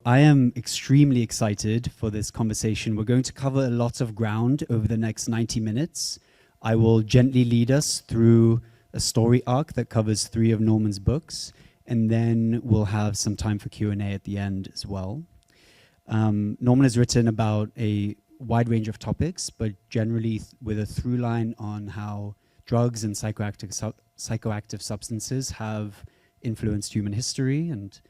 I am extremely excited for this conversation. We're going to cover a lot of ground over the next 90 minutes. I will gently lead us through a story arc that covers 3 of Norman's books, and then we'll have some time for Q&A at the end as well. Norman has written about a wide range of topics, but generally with a through line on how drugs and psychoactive substances have influenced human history and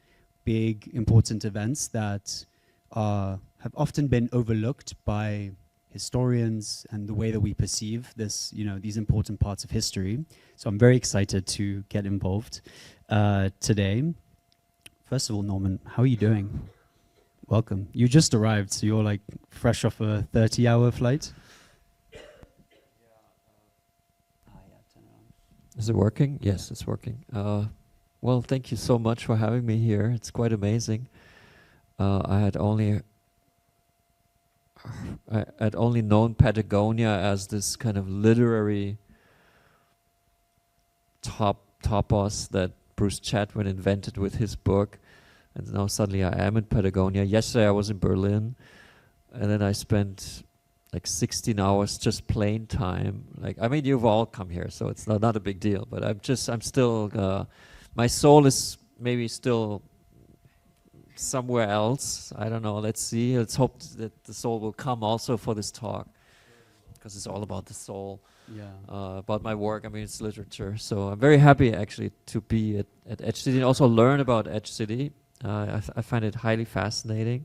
big important events that have often been overlooked by historians and the way that we perceive this, these important parts of history. So I'm very excited to get involved today. First of all, Norman, how are you doing? Welcome. You just arrived, so you're like fresh off a 30-hour flight. Is it working? Yes, it's working. Well, thank you so much for having me here. It's quite amazing. I had only known Patagonia as this kind of literary topos that Bruce Chatwin invented with his book. And now suddenly I am in Patagonia. Yesterday I was in Berlin, and then I spent like 16 hours just plane time. You've all come here, so it's not a big deal. But I'm still, my soul is maybe still somewhere else. I don't know. Let's see. Let's hope that the soul will come also for this talk, because it's all about the soul. Yeah. About my work. It's literature. So I'm very happy actually to be at Edge City and also learn about Edge City. I find it highly fascinating.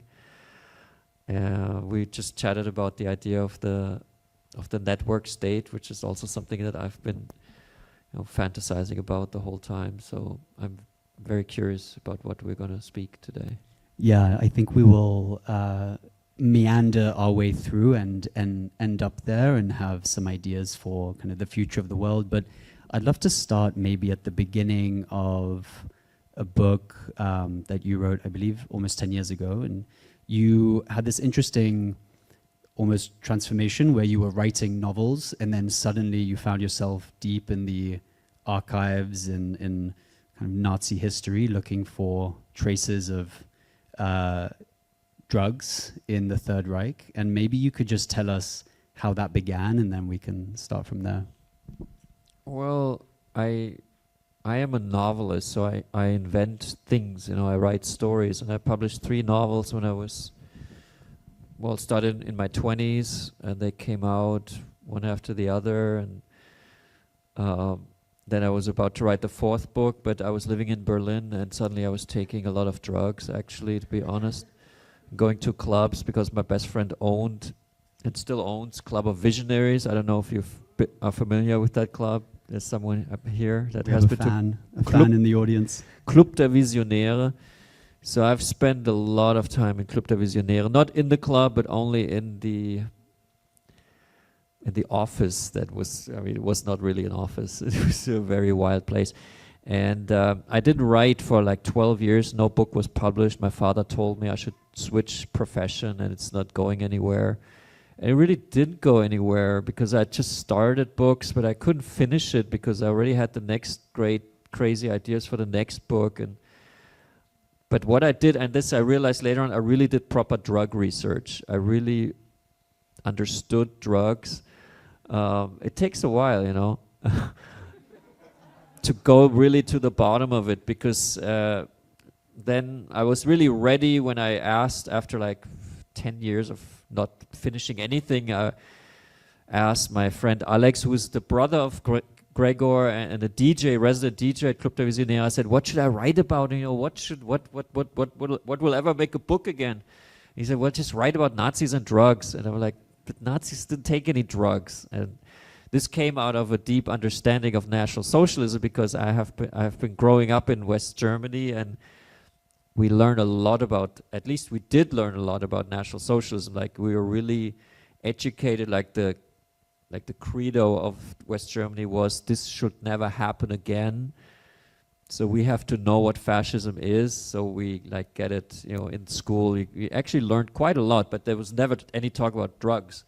We just chatted about the idea of the network state, which is also something that I've been fantasizing about the whole time. So I'm very curious about what we're going to speak today. Yeah, I think we will meander our way through and end up there and have some ideas for kind of the future of the world. But I'd love to start maybe at the beginning of a book that you wrote, I believe, almost 10 years ago. And you had this interesting almost transformation where you were writing novels and then suddenly you found yourself deep in the archives in kind of Nazi history looking for traces of drugs in the Third Reich. And maybe you could just tell us how that began and then we can start from there. Well, I am a novelist, so I invent things, I write stories, and I published 3 novels when I was, started in my 20s, and they came out one after the other, and then I was about to write the 4th book, but I was living in Berlin, and suddenly I was taking a lot of drugs, actually, to be honest, going to clubs, because my best friend owned, and still owns, Club of Visionaries. I don't know if you are familiar with that club. There's someone up here that has been a fan in the audience. Club der Visionäre. So I've spent a lot of time in Club der Visionäre, not in the club, but only in the office. That was, it was not really an office. It was a very wild place. And I didn't write for like 12 years. No book was published. My father told me I should switch profession, and it's not going anywhere. And it really didn't go anywhere because I just started books, but I couldn't finish it because I already had the next great crazy ideas for the next book. But what I did, and this I realized later on, I really did proper drug research. I really understood drugs. It takes a while, to go really to the bottom of it, because then I was really ready when I asked, after like 10 years of not finishing anything, I asked my friend Alex, who is the brother of Gregor and a DJ, resident DJ at Club der Visionäre. I said, what should I write about? What will ever make a book again? He said, well, just write about Nazis and drugs. And I was like, but Nazis didn't take any drugs. And this came out of a deep understanding of National Socialism, because I have been growing up in West Germany, and we learned a lot about, at least we did learn a lot about National Socialism. Like, we were really educated, like the credo of West Germany was, this should never happen again. So we have to know what fascism is. So we get it, in school. We actually learned quite a lot, but there was never any talk about drugs,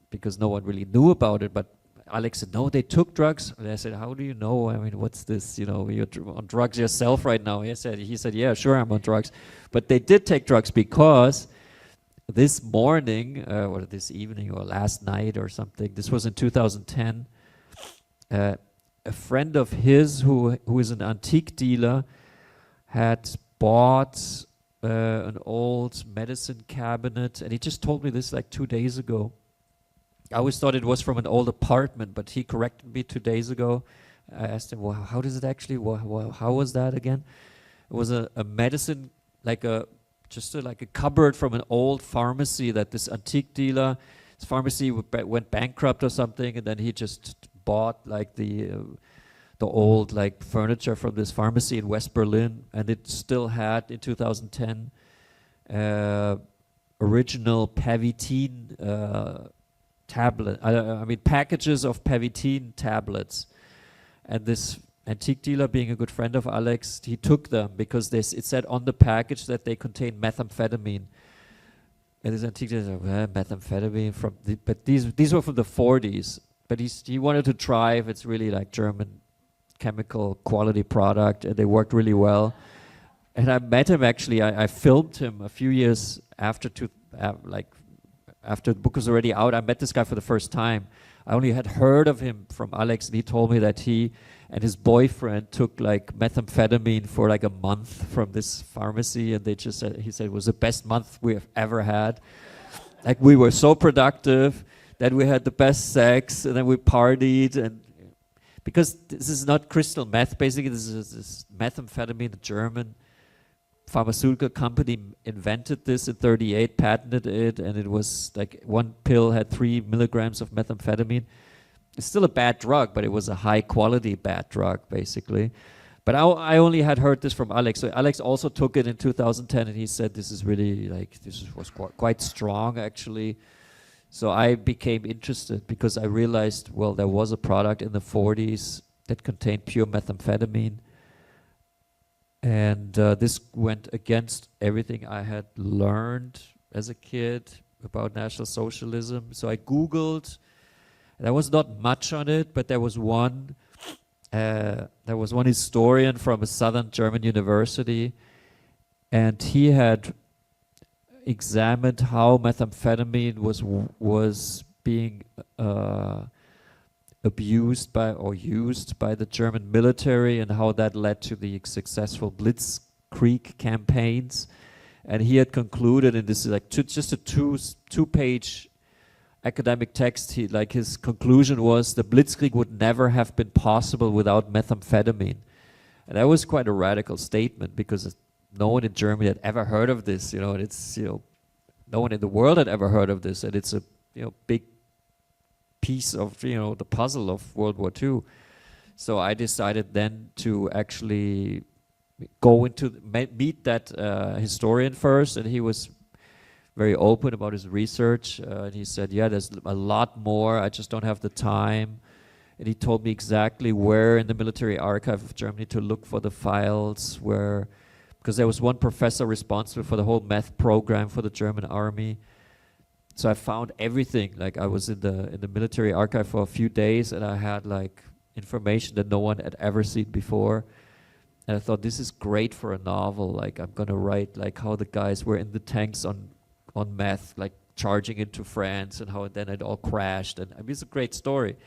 because no one really knew about it. But Alex said, no, they took drugs. And I said, how do you know? I mean, what's this? You know, you're on drugs yourself right now. He said, yeah, sure, I'm on drugs. But they did take drugs because this morning, or this evening, or last night or something, this was in 2010, a friend of his who is an antique dealer had bought an old medicine cabinet, and he just told me this like 2 days ago. I always thought it was from an old apartment, but he corrected me 2 days ago. I asked him, well, how does it actually, how was that again? It was a medicine, like a cupboard from an old pharmacy that this antique dealer, his pharmacy went bankrupt or something, and then he just bought like the old like furniture from this pharmacy in West Berlin, and it still had in 2010 original Pervitin tablet. I mean packages of Pervitin tablets, and this antique dealer, being a good friend of Alex, he took them because it said on the package that they contain methamphetamine. And this antique dealer said, well, methamphetamine but these were from the 40s. But he wanted to try if it's really like German chemical quality product, and they worked really well. And I met him actually. I filmed him a few years after after the book was already out. I met this guy for the first time. I only had heard of him from Alex, and he told me that he and his boyfriend took like methamphetamine for like a month from this pharmacy, and he said it was the best month we have ever had. Like we were so productive that we had the best sex, and then we partied, and because this is not crystal meth, basically this is methamphetamine. The German pharmaceutical company invented this in 1938, patented it, and it was like one pill had 3 milligrams of methamphetamine. It's still a bad drug, but it was a high quality bad drug, basically. But I only had heard this from Alex. So Alex also took it in 2010, and he said this is really like, was quite strong actually. So I became interested because I realized, well, there was a product in the 40s that contained pure methamphetamine. And this went against everything I had learned as a kid about National Socialism. So I Googled. There was not much on it, but there was one historian from a southern German university, and he had examined how methamphetamine was being abused by or used by the German military, and how that led to the successful Blitzkrieg campaigns. And he had concluded, and this is like just a two-page academic text, his conclusion was the Blitzkrieg would never have been possible without methamphetamine. And that was quite a radical statement, because no one in Germany had ever heard of this, and it's, no one in the world had ever heard of this, and it's a, big piece of, the puzzle of World War II. So I decided then to actually go meet that historian first, and he was very open about his research, and he said, yeah, there's a lot more, I just don't have the time. And he told me exactly where in the military archive of Germany to look for the files, because there was one professor responsible for the whole meth program for the German army. So I found everything. Like I was in the military archive for a few days, and I had like information that no one had ever seen before. And I thought, this is great for a novel. Like I'm gonna write like how the guys were in the tanks on meth, like charging into France, and how then it all crashed. And I mean, it's a great story.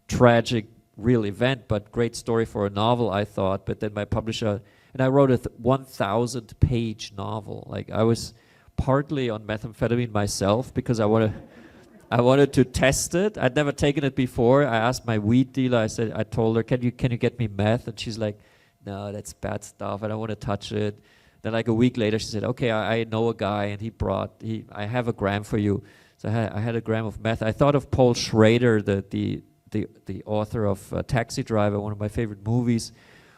Tragic, real event, but great story for a novel, I thought. But then my publisher, and I wrote a 1,000-page novel. Like I was partly on methamphetamine myself because I wanted to test it. I'd never taken it before. I asked my weed dealer, I told her, can you get me meth? And she's like, no, that's bad stuff. I don't want to touch it. Then like a week later, she said, okay, I know a guy, and I have a gram for you. So I had a gram of meth. I thought of Paul Schrader, the author of Taxi Driver, one of my favorite movies,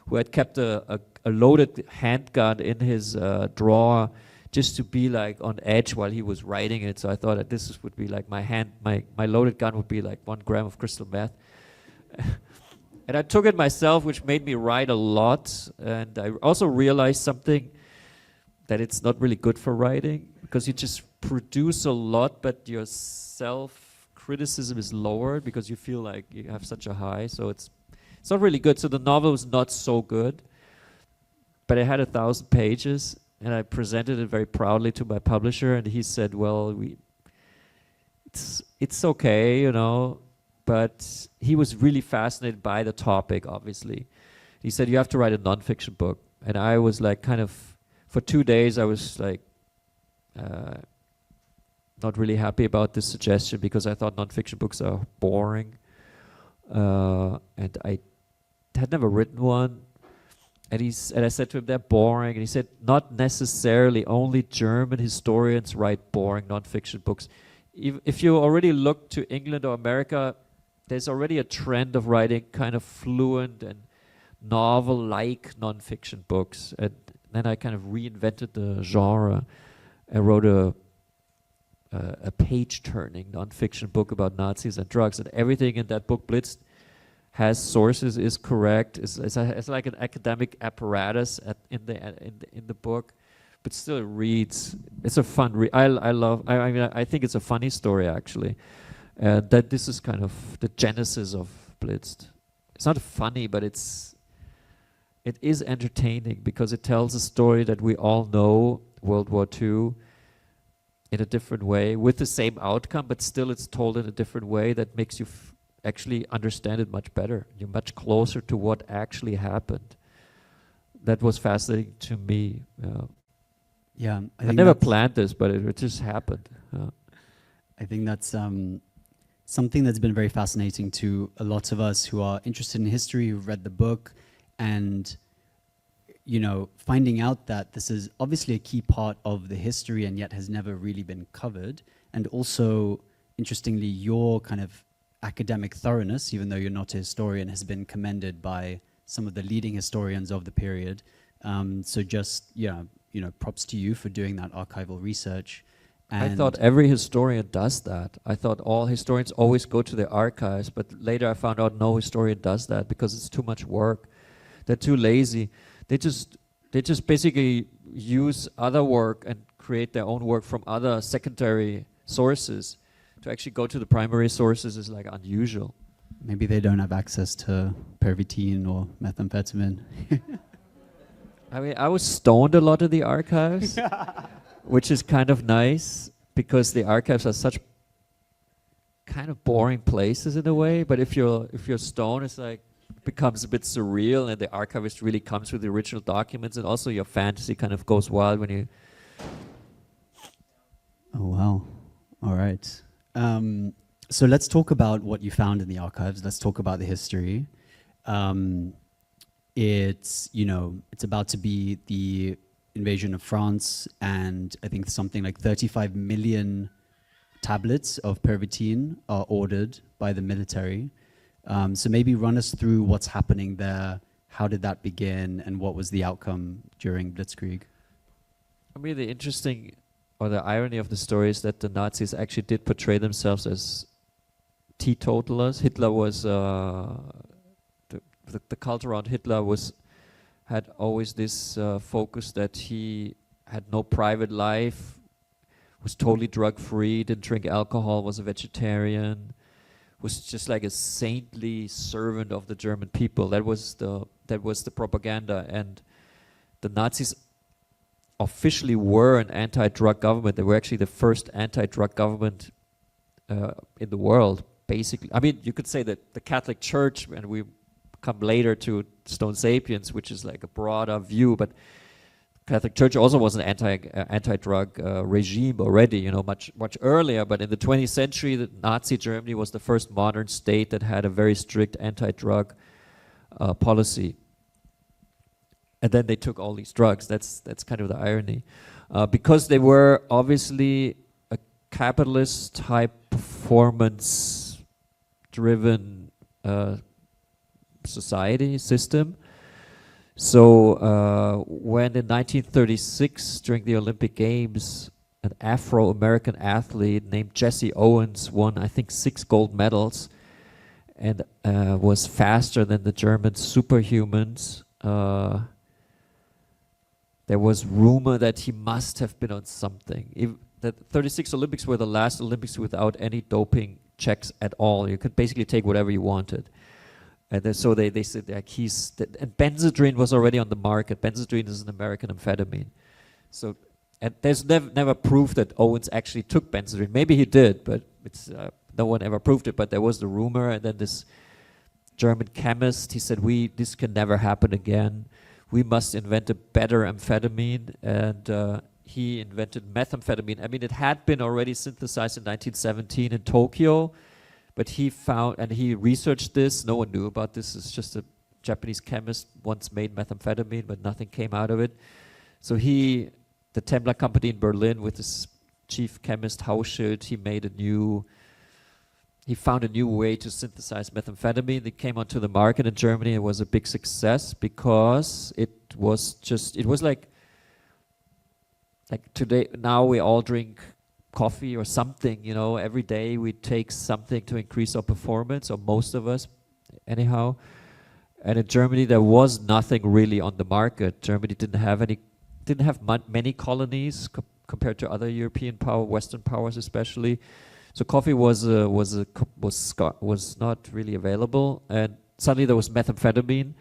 who had kept a loaded handgun in his drawer just to be like on edge while he was writing it. So I thought that this would be like my loaded gun would be like 1 gram of crystal meth. And I took it myself, which made me write a lot. And I also realized something, that it's not really good for writing, because you just produce a lot, but your self criticism is lowered because you feel like you have such a high. So it's not really good. So the novel was not so good, but it had 1,000 pages, and I presented it very proudly to my publisher, and he said, well, it's okay, you know, but he was really fascinated by the topic, obviously. He said, you have to write a nonfiction book. And I was like, kind of, for 2 days, I was like, not really happy about this suggestion because I thought nonfiction books are boring. And I had never written one. And I said to him, they're boring. And he said, not necessarily. Only German historians write boring nonfiction books. If you already look to England or America, there's already a trend of writing kind of fluent and novel-like nonfiction books. And then I kind of reinvented the genre and wrote a page-turning nonfiction book about Nazis and drugs. And everything in that book, Blitzed, has sources, is correct. It's like an academic apparatus in the book, but still it reads. It's a fun read. I think it's a funny story actually. That this is kind of the genesis of Blitzed. It's not funny, but it is entertaining because it tells a story that we all know, World War II, in a different way, with the same outcome, but still it's told in a different way that makes you actually understand it much better. You're much closer to what actually happened. That was fascinating to me. Yeah, I never planned this, but it just happened. I think that's something that's been very fascinating to a lot of us who are interested in history, who've read the book, and you know, finding out that this is obviously a key part of the history and yet has never really been covered. And also, interestingly, your kind of academic thoroughness, even though you're not a historian, has been commended by some of the leading historians of the period. So just, yeah, you know, props to you for doing that archival research. And I thought every historian does that. I thought all historians always go to their archives, but later I found out no historian does that because it's too much work. They're too lazy. They just basically use other work and create their own work from other secondary sources. To actually go to the primary sources is like unusual. Maybe they don't have access to Pervitin or methamphetamine. I mean, I was stoned a lot in the archives, which is kind of nice because the archives are such kind of boring places in a way. But if you're stoned, it's like becomes a bit surreal, and the archivist really comes with the original documents, and also your fantasy kind of goes wild when you. Oh wow! All right. So let's talk about what you found in the archives. Let's talk about the history. It's, you know, it's about to be the invasion of France, and I think something like 35 million tablets of Pervitin are ordered by the military. So maybe run us through what's happening there. How did that begin, and what was the outcome during Blitzkrieg? I mean, the interesting or the irony of the story is that the Nazis actually did portray themselves as teetotalers. Hitler was the cult around Hitler had always this focus that he had no private life, was totally drug-free, didn't drink alcohol, was a vegetarian, was just like a saintly servant of the German people. That was the propaganda, and the Nazis officially were an anti-drug government. They were actually the first anti-drug government in the world, basically. I mean, you could say that the Catholic Church, and we come later to Stone Sapiens, which is like a broader view, but Catholic Church also was an anti-drug regime already, you know, much earlier. But in the 20th century, the Nazi Germany was the first modern state that had a very strict anti-drug policy. And then they took all these drugs. That's kind of the irony. Because they were obviously a capitalist type performance-driven society system. So when in 1936, during the Olympic Games, an Afro-American athlete named Jesse Owens won, I think, 6 gold medals and was faster than the German superhumans. There was rumor that he must have been on something. The 36 Olympics were the last Olympics without any doping checks at all. You could basically take whatever you wanted. And then, so they said, like, and Benzedrine was already on the market. Benzedrine is an American amphetamine. So, and there's never proof that Owens actually took Benzedrine. Maybe he did, but it's no one ever proved it. But there was the rumor, and then this German chemist, he said, this can never happen again. We must invent a better amphetamine, and he invented methamphetamine. I mean, it had been already synthesized in 1917 in Tokyo, but he found, and he researched this, no one knew about this, it's just a Japanese chemist once made methamphetamine, but nothing came out of it. So the Tembler company in Berlin with his chief chemist Hauschild, he found a new way to synthesize methamphetamine. It came onto the market in Germany. It was a big success because it was like today, now we all drink coffee or something, you know, every day we take something to increase our performance, or most of us anyhow. And in Germany there was nothing really on the market. Germany didn't have many colonies compared to other European Western powers especially. So coffee was not really available, and suddenly there was methamphetamine,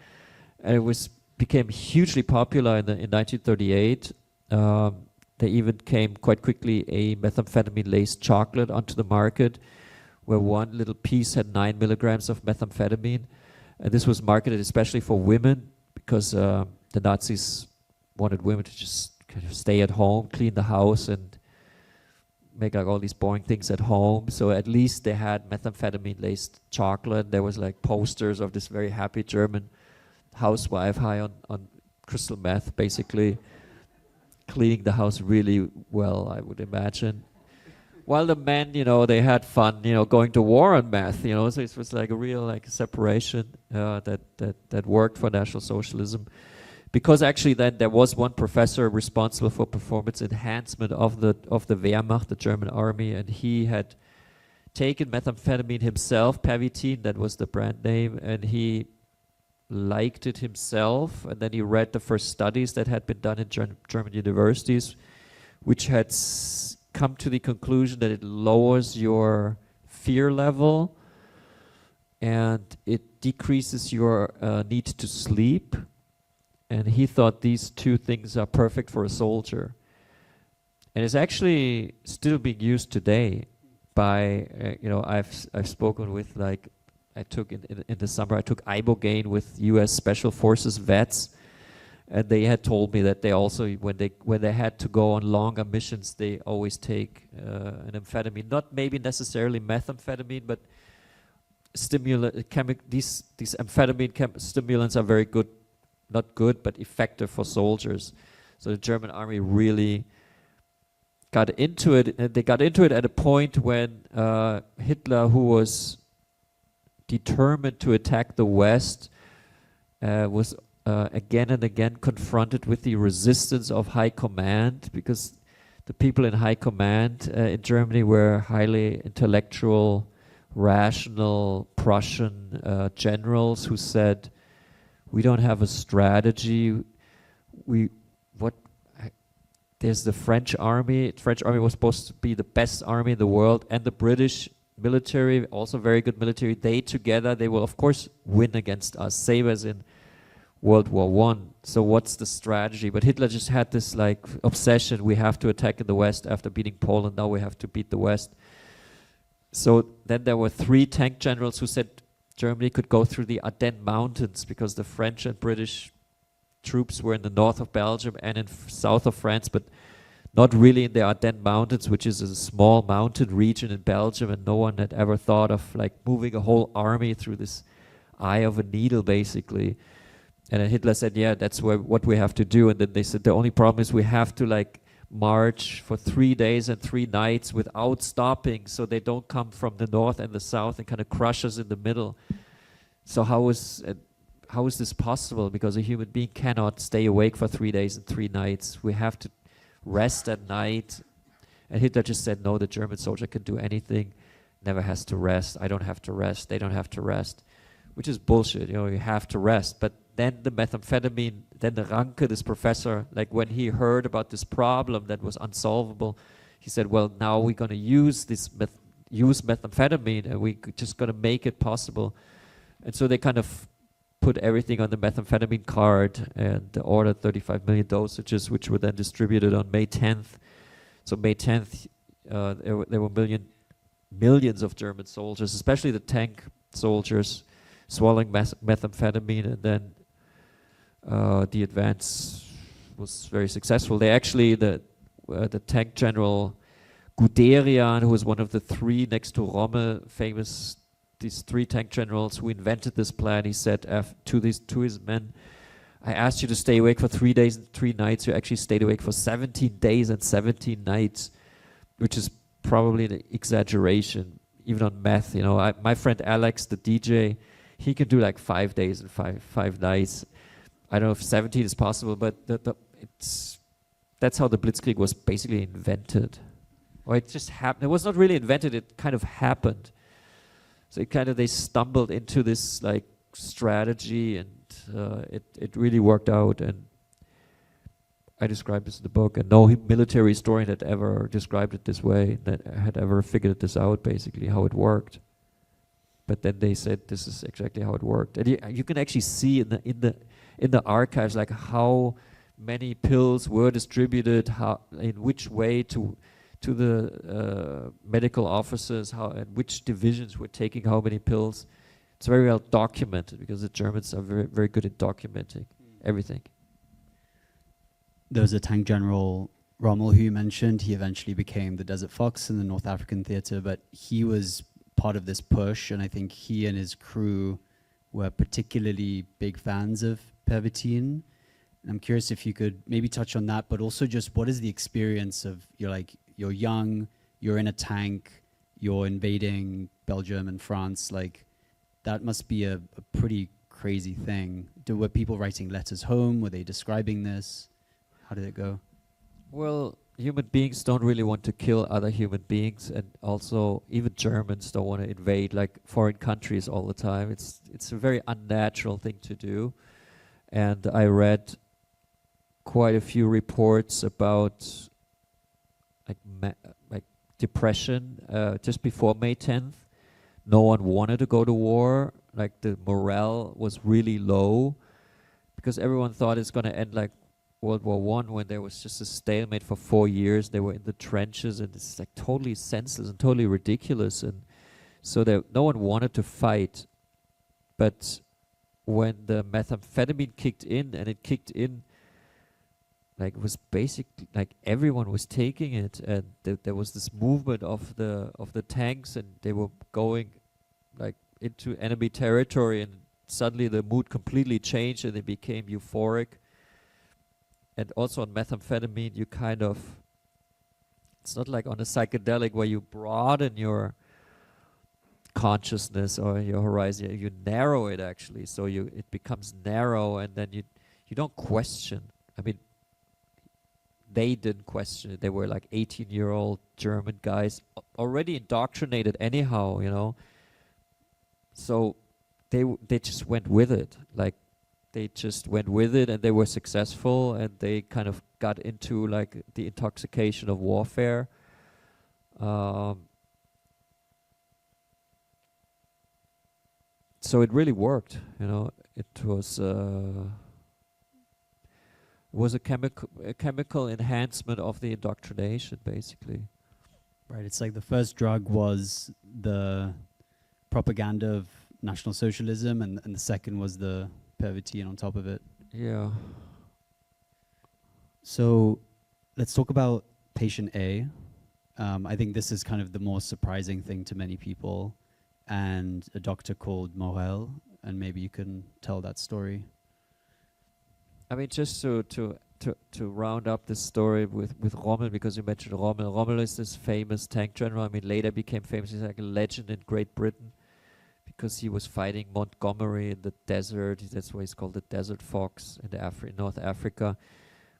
and it became hugely popular in 1938. There even came quite quickly a methamphetamine-laced chocolate onto the market, where one little piece had 9 milligrams of methamphetamine, and this was marketed especially for women because the Nazis wanted women to just kind of stay at home, clean the house, and make like all these boring things at home. So at least they had methamphetamine-laced chocolate. There was like posters of this very happy German housewife high on crystal meth, basically cleaning the house really well, I would imagine. While the men, you know, they had fun, you know, going to war on meth, you know. So it was like a real like separation that worked for National Socialism. Because actually then there was one professor responsible for performance enhancement of the Wehrmacht, the German army, and he had taken methamphetamine himself, Pervitin, that was the brand name, and he liked it himself, and then he read the first studies that had been done in German universities, which had come to the conclusion that it lowers your fear level and it decreases your need to sleep. And he thought these two things are perfect for a soldier. And it's actually still being used today by, you know, I've spoken with, like, I took in the summer, I took Ibogaine with US Special Forces vets, and they had told me that they also, when they had to go on longer missions, they always take an amphetamine, not maybe necessarily methamphetamine, but these amphetamine stimulants are very good, not good, but effective for soldiers. So the German army really got into it, and they got into it at a point when Hitler, who was determined to attack the West, was again and again confronted with the resistance of high command, because the people in high command in Germany were highly intellectual, rational Prussian generals who said, we don't have a strategy. There's the French army. The French army was supposed to be the best army in the world, and the British military, also very good military. They together, they will of course win against us, same as in World War I. So what's the strategy? But Hitler just had this like obsession. We have to attack in the West after beating Poland. Now we have to beat the West. So then there were 3 tank generals who said Germany could go through the Ardennes Mountains, because the French and British troops were in the north of Belgium and in south of France, but not really in the Ardennes Mountains, which is a small mountain region in Belgium, and no one had ever thought of like moving a whole army through this eye of a needle, basically. And then Hitler said, yeah, that's what we have to do. And then they said, the only problem is we have to like march for 3 days and 3 nights without stopping, so they don't come from the north and the south and kind of crush us in the middle. So how is this possible? Because a human being cannot stay awake for 3 days and 3 nights. We have to rest at night. And Hitler just said, no, the German soldier can do anything, never has to rest. I don't have to rest. They don't have to rest, which is bullshit. You know, you have to rest. But then the methamphetamine, then the Ranke, this professor, like when he heard about this problem that was unsolvable, he said, well, now we're going to use this use methamphetamine, and we just gonna make it possible. And so they kind of put everything on the methamphetamine card and ordered 35 million dosages, which were then distributed on May 10th. So May 10th, there were millions of German soldiers, especially the tank soldiers, swallowing methamphetamine, and then the advance was very successful. They actually, the tank general Guderian, who was one of the three next to Rommel, these three tank generals who invented this plan, he said to his men, I asked you to stay awake for 3 days and 3 nights. You actually stayed awake for 17 days and 17 nights, which is probably an exaggeration, even on meth. You know, my friend Alex, the DJ, he can do like 5 days and five nights. I don't know if 17 is possible, but that's how the Blitzkrieg was basically invented. Or it just happened. It was not really invented, it kind of happened. So they stumbled into this like strategy, and it really worked out. And I described this in the book, and no military historian had ever described it this way, that had ever figured this out, basically, how it worked. But then they said this is exactly how it worked. And you can actually see in the archives like how many pills were distributed, in which way to the medical officers, and which divisions were taking how many pills. It's very well documented, because the Germans are very, very good at documenting everything. There was a tank general, Rommel, who you mentioned. He eventually became the Desert Fox in the North African theater, but he was part of this push, and I think he and his crew were particularly big fans of Pervitin. And I'm curious if you could maybe touch on that, but also just what is the experience of, you're young, you're in a tank, you're invading Belgium and France, like that must be a pretty crazy thing. Were people writing letters home? Were they describing this? How did it go? Well, human beings don't really want to kill other human beings, and also even Germans don't want to invade like foreign countries all the time. It's a very unnatural thing to do. And I read quite a few reports about like depression just before May 10th. No one wanted to go to war. Like the morale was really low, because everyone thought it's going to end like World War I, when there was just a stalemate for 4 years. They were in the trenches, and it's like totally senseless and totally ridiculous. And so no one wanted to fight. But when the methamphetamine kicked in, and it kicked in, like it was basically like everyone was taking it, and there was this movement of the tanks, and they were going like into enemy territory, and suddenly the mood completely changed, and they became euphoric. And also on methamphetamine, you it's not like on a psychedelic where you broaden your consciousness or your horizon, you narrow it actually, so it becomes narrow, and then you don't question. I mean, they didn't question it. They were like 18-year-old German guys, already indoctrinated anyhow, So they just went with it. Like they just went with it, and they were successful, and they kind of got into like the intoxication of warfare. So it really worked, It was a chemical enhancement of the indoctrination, basically. Right, it's like the first drug was the propaganda of National Socialism, and the second was the Pervitin on top of it. Yeah. So let's talk about patient A. I think this is kind of the more surprising thing to many people, and a doctor called Morel, and maybe you can tell that story. I mean, just to round up this story with Rommel, because you mentioned Rommel. Rommel is this famous tank general. I mean, later became famous. He's like a legend in Great Britain, because he was fighting Montgomery in the desert. That's why he's called the Desert Fox in North Africa.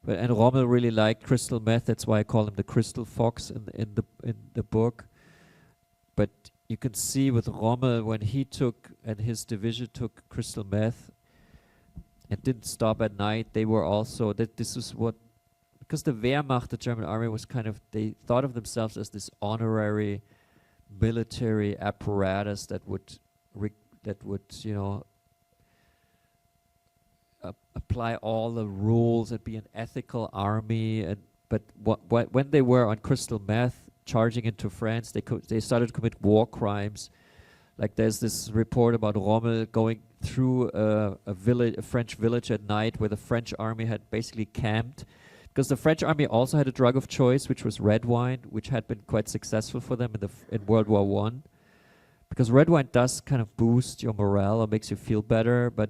And Rommel really liked crystal meth. That's why I call him the Crystal Fox in the book. But you can see with Rommel, when he and his division took crystal meth, and didn't stop at night, they were also, this is what, because the Wehrmacht, the German army, was they thought of themselves as this honorary military apparatus that would you know apply all the rules and be an ethical army. And but when they were on crystal meth charging into France, they started to commit war crimes. Like there's this report about Rommel going through a French village at night where the French army had basically camped, because the French army also had a drug of choice, which was red wine, which had been quite successful for them in World War I. Because red wine does kind of boost your morale or makes you feel better, but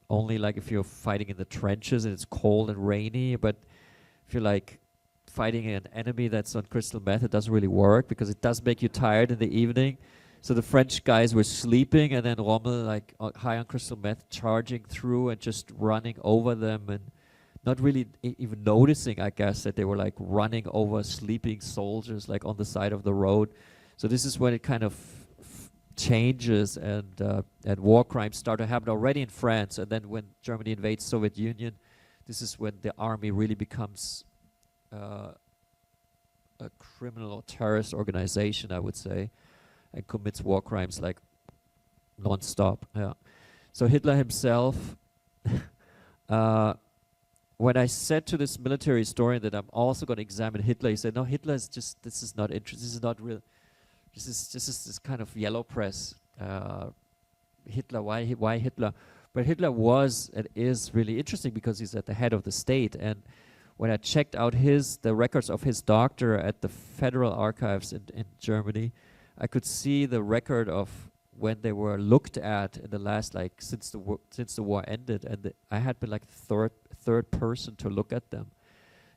only like if you're fighting in the trenches and it's cold and rainy. But if you're like fighting an enemy that's on crystal meth, it doesn't really work because it does make you tired in the evening. So the French guys were sleeping, and then Rommel, like high on crystal meth, charging through and just running over them, and not really even noticing, I guess, that they were like running over sleeping soldiers like on the side of the road. So this is when it kind of changes, and war crimes start to happen already in France. And then when Germany invades Soviet Union, this is when the army really becomes a criminal or terrorist organization, I would say, and commits war crimes like non-stop. Yeah. So Hitler himself, when I said to this military historian that I'm also going to examine Hitler, he said, "No, Hitler is just, this is not interesting. This is not real. This is this kind of yellow press. Hitler, why Hitler?" But Hitler was and is really interesting because he's at the head of the state. And when I checked out the records of his doctor at the Federal Archives in Germany, I could see the record of when they were looked at in the last, like, since the war ended, and I had been like third person to look at them.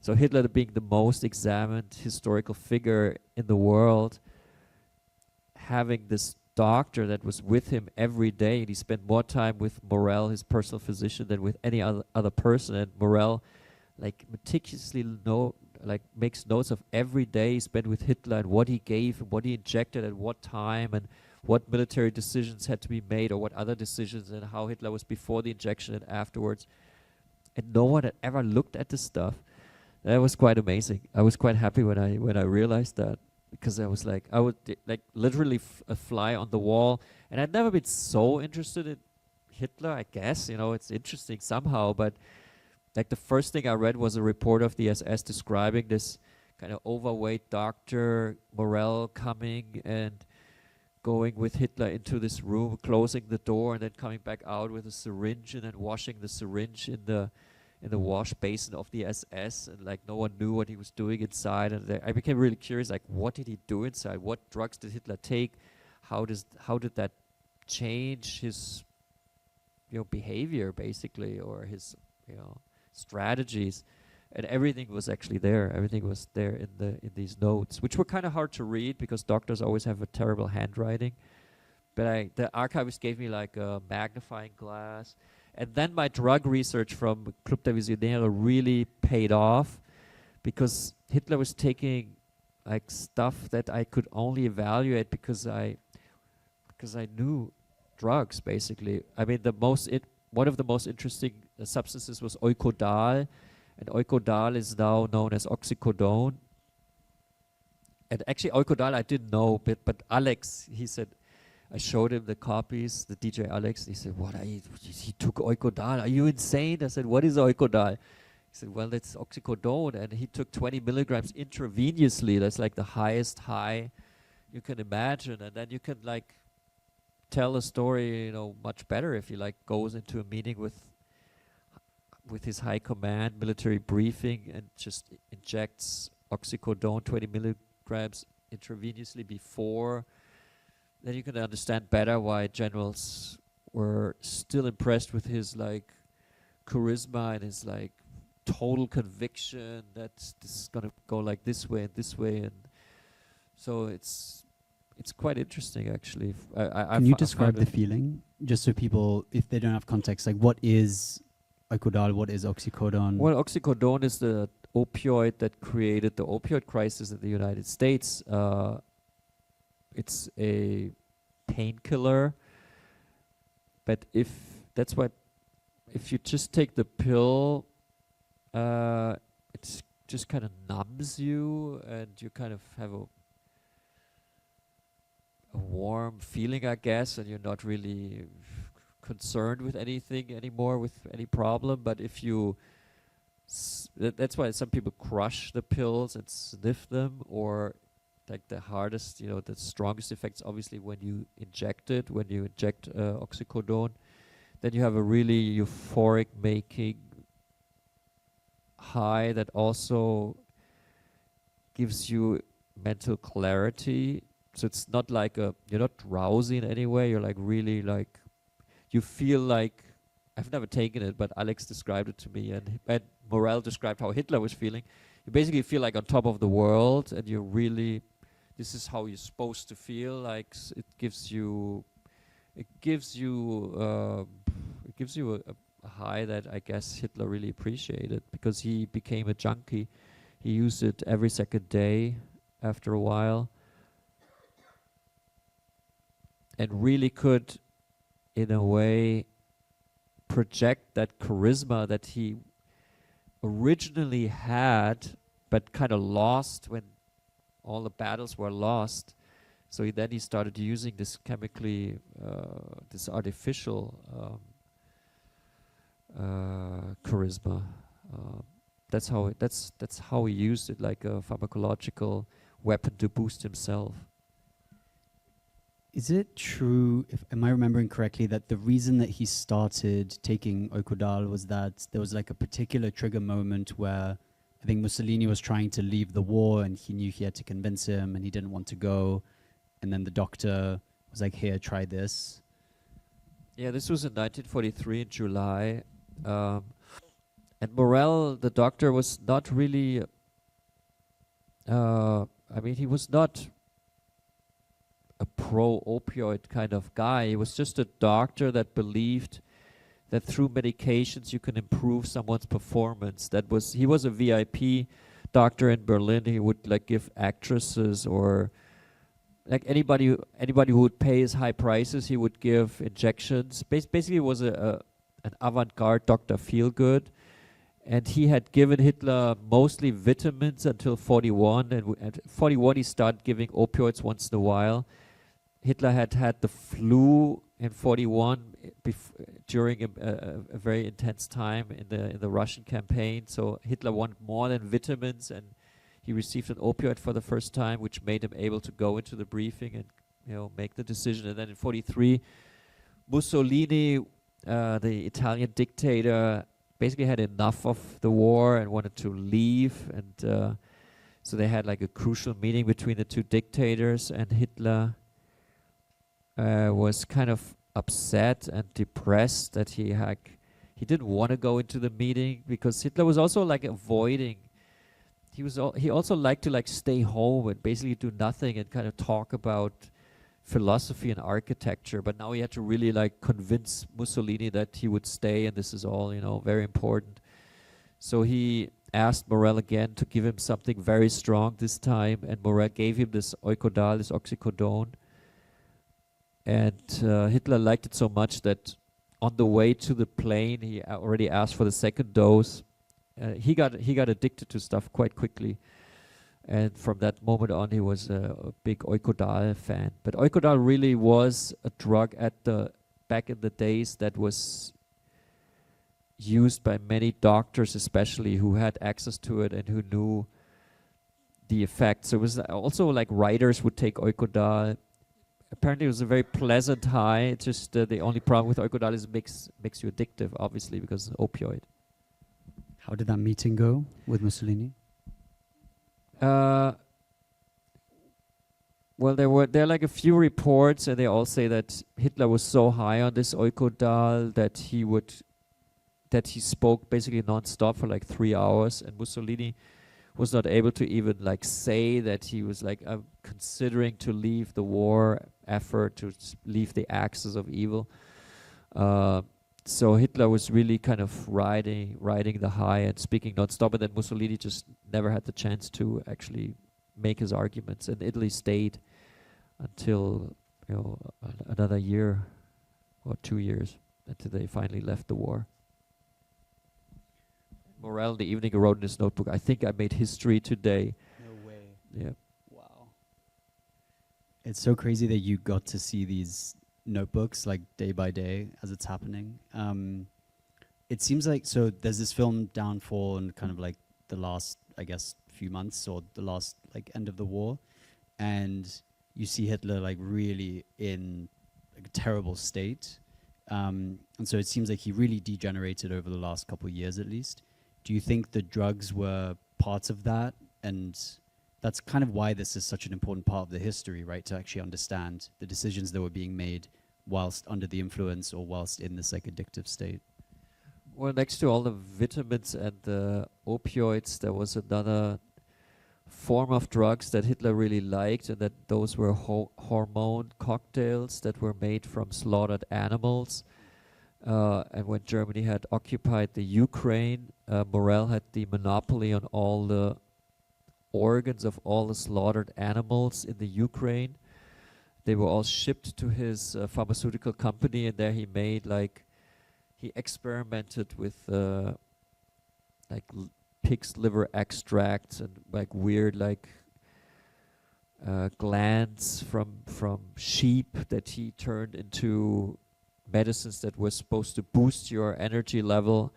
So Hitler being the most examined historical figure in the world, having this doctor that was with him every day, and he spent more time with Morel, his personal physician, than with any other person. And Morel, like, meticulously makes notes of every day he spent with Hitler and what he gave and what he injected at what time and what military decisions had to be made or what other decisions, and how Hitler was before the injection and afterwards. And no one had ever looked at this stuff. That was quite amazing. I was quite happy when I realized that, because I was like, I would like literally a fly on the wall. And I'd never been so interested in Hitler, I guess. You know, it's interesting somehow, but like the first thing I read was a report of the SS describing this kind of overweight doctor, Morel, coming and going with Hitler into this room, closing the door, and then coming back out with a syringe and then washing the syringe in the wash basin of the SS, and like no one knew what he was doing inside. And I became really curious, like, what did he do inside? What drugs did Hitler take? How did that change his behavior, basically, or his strategies? And everything was actually there. Everything was there in these notes, which were kind of hard to read because doctors always have a terrible handwriting. But the archivist gave me like a magnifying glass. And then my drug research from WWII really paid off, because Hitler was taking like stuff that I could only evaluate because I knew drugs, basically. I mean, one of the most interesting substances was Oxycodone, and Oxycodone is now known as Oxycodone. And actually, Oxycodone I didn't know, but Alex, he said, I showed him the copies, the DJ Alex. He said, "What? He took Oxycodone. Are you insane?" I said, "What is Oxycodone?" He said, "Well, that's Oxycodone." And he took 20 milligrams intravenously. That's like the highest high you can imagine. And then you can like tell a story, much better if he like goes into a meeting with his high command, military briefing, and just injects Oxycodone 20 milligrams intravenously before. Then you can understand better why generals were still impressed with his like charisma and his like total conviction that this is gonna go like this way and this way. And so it's quite interesting, actually. Can you describe the feeling, just so people, if they don't have context, like what is Oxycodone, what is Oxycodone? Well, Oxycodone is the opioid that created the opioid crisis in the United States. It's a painkiller, but if you just take the pill, it's just kind of numbs you, and you kind of have a warm feeling, I guess, and you're not really concerned with anything anymore, with any problem. But if you that's why some people crush the pills and sniff them, or like the hardest, the strongest effects, obviously, when you inject it, when you inject oxycodone, then you have a really euphoric making high that also gives you mental clarity. So it's not like you're not drowsy in any way. You're like really like, you feel like, I've never taken it, but Alex described it to me, and Morel described how Hitler was feeling. You basically feel like on top of the world, and you're really, this is how you're supposed to feel. Like it gives you a high that I guess Hitler really appreciated, because he became a junkie. He used it every second day after a while, and really could, in a way, project that charisma that he originally had, but kind of lost when all the battles were lost. So then he started using this chemically, this artificial charisma. That's how he used it, like a pharmacological weapon to boost himself. Is it true, am I remembering correctly, that the reason that he started taking Oikodal was that there was like a particular trigger moment where I think Mussolini was trying to leave the war and he knew he had to convince him and he didn't want to go, and then the doctor was like, here, try this? Yeah, this was in 1943 in July. And Morel, the doctor, was not really, he was not a pro-opioid kind of guy. He was just a doctor that believed that through medications you can improve someone's performance. He was a VIP doctor in Berlin. He would like give actresses or like anybody who would pay his high prices, he would give injections. Basically, it was an avant-garde Dr. Feelgood. And he had given Hitler mostly vitamins until 41. And at 41, he started giving opioids once in a while. Hitler had the flu in 41 during a very intense time in the Russian campaign. So Hitler wanted more than vitamins, and he received an opioid for the first time, which made him able to go into the briefing and make the decision. And then in 43, Mussolini, the Italian dictator, basically had enough of the war and wanted to leave, and so they had like a crucial meeting between the two dictators, and Hitler was kind of upset and depressed that he didn't want to go into the meeting, because Hitler was also like avoiding. He also liked to like stay home and basically do nothing and kind of talk about philosophy and architecture, but now he had to really like convince Mussolini that he would stay, and this is all very important. So he asked Morel again to give him something very strong this time, and Morel gave him this Oikodal, this oxycodone, and Hitler liked it so much that on the way to the plane he already asked for the second dose. He got addicted to stuff quite quickly. And from that moment on, he was a big Oikodal fan. But Oikodal really was a drug back in the days that was used by many doctors, especially, who had access to it and who knew the effects. So it was also like writers would take Oikodal. Apparently, it was a very pleasant high. It's just the only problem with Oikodal is it makes you addictive, obviously, because it's an opioid. How did that meeting go with Mussolini? Well, there are like a few reports, and they all say that Hitler was so high on this Oikodal that he spoke basically non-stop for like 3 hours, and Mussolini was not able to even like say that he was like considering to leave the war effort, to leave the axis of evil. So Hitler was really kind of riding the high and speaking non-stop, and then Mussolini just never had the chance to actually make his arguments. And Italy stayed until another year or 2 years until they finally left the war. Morel in the evening wrote in his notebook, "I think I made history today." No way. Yeah. Wow. It's so crazy that you got to see these notebooks like day by day as it's happening. It seems like, so there's this film Downfall and kind of like the last, I guess, few months or the last like end of the war, and you see Hitler like really in like a terrible state. And so it seems like he really degenerated over the last couple of years at least. Do you think the drugs were parts of that? And that's kind of why this is such an important part of the history, right? To actually understand the decisions that were being made whilst under the influence or whilst in this like addictive state. Well, next to all the vitamins and the opioids, there was another form of drugs that Hitler really liked, and that those were hormone cocktails that were made from slaughtered animals. And when Germany had occupied the Ukraine, Morel had the monopoly on all the organs of all the slaughtered animals in the Ukraine. They were all shipped to his pharmaceutical company, and there he made like, he experimented with like pig's liver extracts and like weird like glands from sheep that he turned into medicines that were supposed to boost your energy level.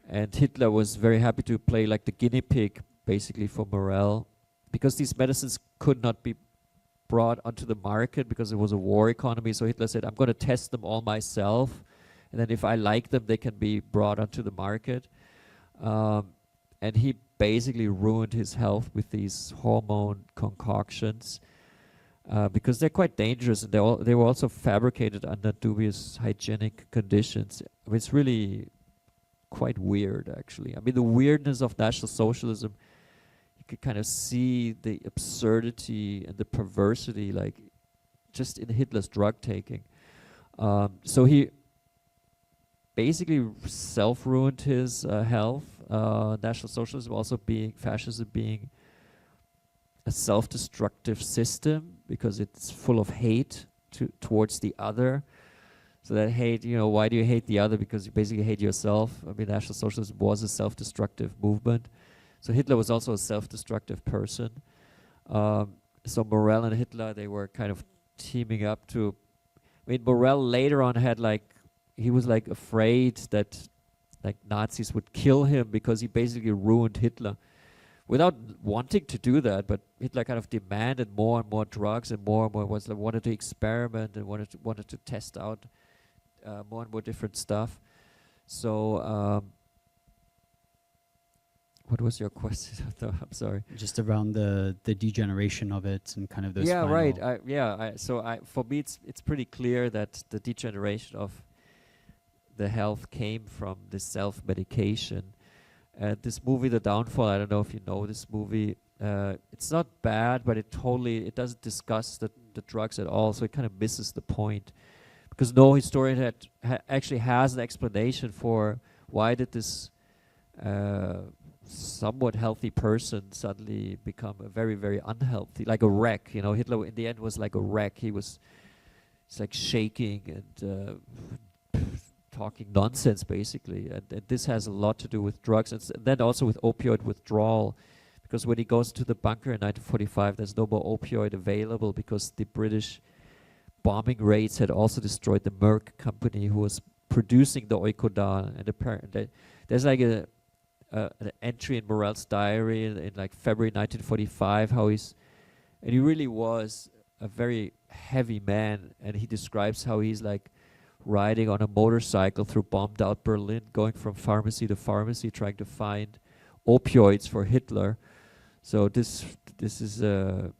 And Hitler was very happy to play like the guinea pig basically for Morel, because these medicines could not be brought onto the market because it was a war economy. So Hitler said, I'm going to test them all myself, and then if I like them, they can be brought onto the market. And he basically ruined his health with these hormone concoctions because they're quite dangerous, and they were also fabricated under dubious hygienic conditions. I mean, it's really quite weird, actually. I mean, the weirdness of National Socialism, you could kind of see the absurdity and the perversity, like, just in Hitler's drug taking. So he basically self-ruined his health. National Socialism also being, fascism being a self-destructive system because it's full of hate towards the other. So that hate, you know, why do you hate the other? Because you basically hate yourself. I mean, National Socialism was a self-destructive movement. So Hitler was also a self-destructive person. So Morel and Hitler, they were kind of teaming up to, I mean, Morel later on had like, he was like afraid that like Nazis would kill him because he basically ruined Hitler without wanting to do that. But Hitler kind of demanded more and more drugs and more was like, wanted to experiment and wanted to test out more and more different stuff. So what was your question? I'm sorry. Just around the degeneration of it and kind of those. Yeah, right. For me, it's pretty clear that the degeneration of the health came from this self-medication. And this movie, The Downfall, I don't know if you know this movie. It's not bad, but it doesn't discuss the drugs at all, so it kind of misses the point. Because no historian actually has an explanation for why did this somewhat healthy person suddenly become a very, very unhealthy, like a wreck. You know, Hitler in the end was like a wreck. He's like shaking and talking nonsense, basically. And this has a lot to do with drugs, and then also with opioid withdrawal. Because when he goes to the bunker in 1945, there's no more opioid available because the British bombing raids had also destroyed the Merck company who was producing the Oxycodone. And apparently there's like an entry in Morel's diary in like February 1945 and he really was a very heavy man, and he describes how he's like riding on a motorcycle through bombed out Berlin, going from pharmacy to pharmacy, trying to find opioids for Hitler. So this is a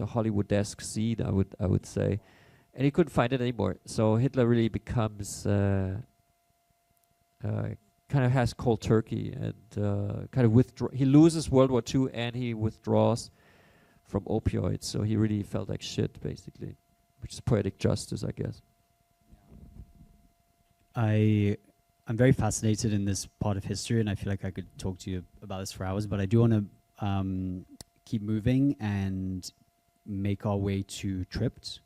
Hollywood-esque scene, I would say, and he couldn't find it anymore. So Hitler really becomes kind of has cold turkey and kind of he loses World War II and he withdraws from opioids. So he really felt like shit, basically, which is poetic justice, I guess. I'm very fascinated in this part of history, and I feel like I could talk to you about this for hours, but I do want to keep moving and make our way to Tripped,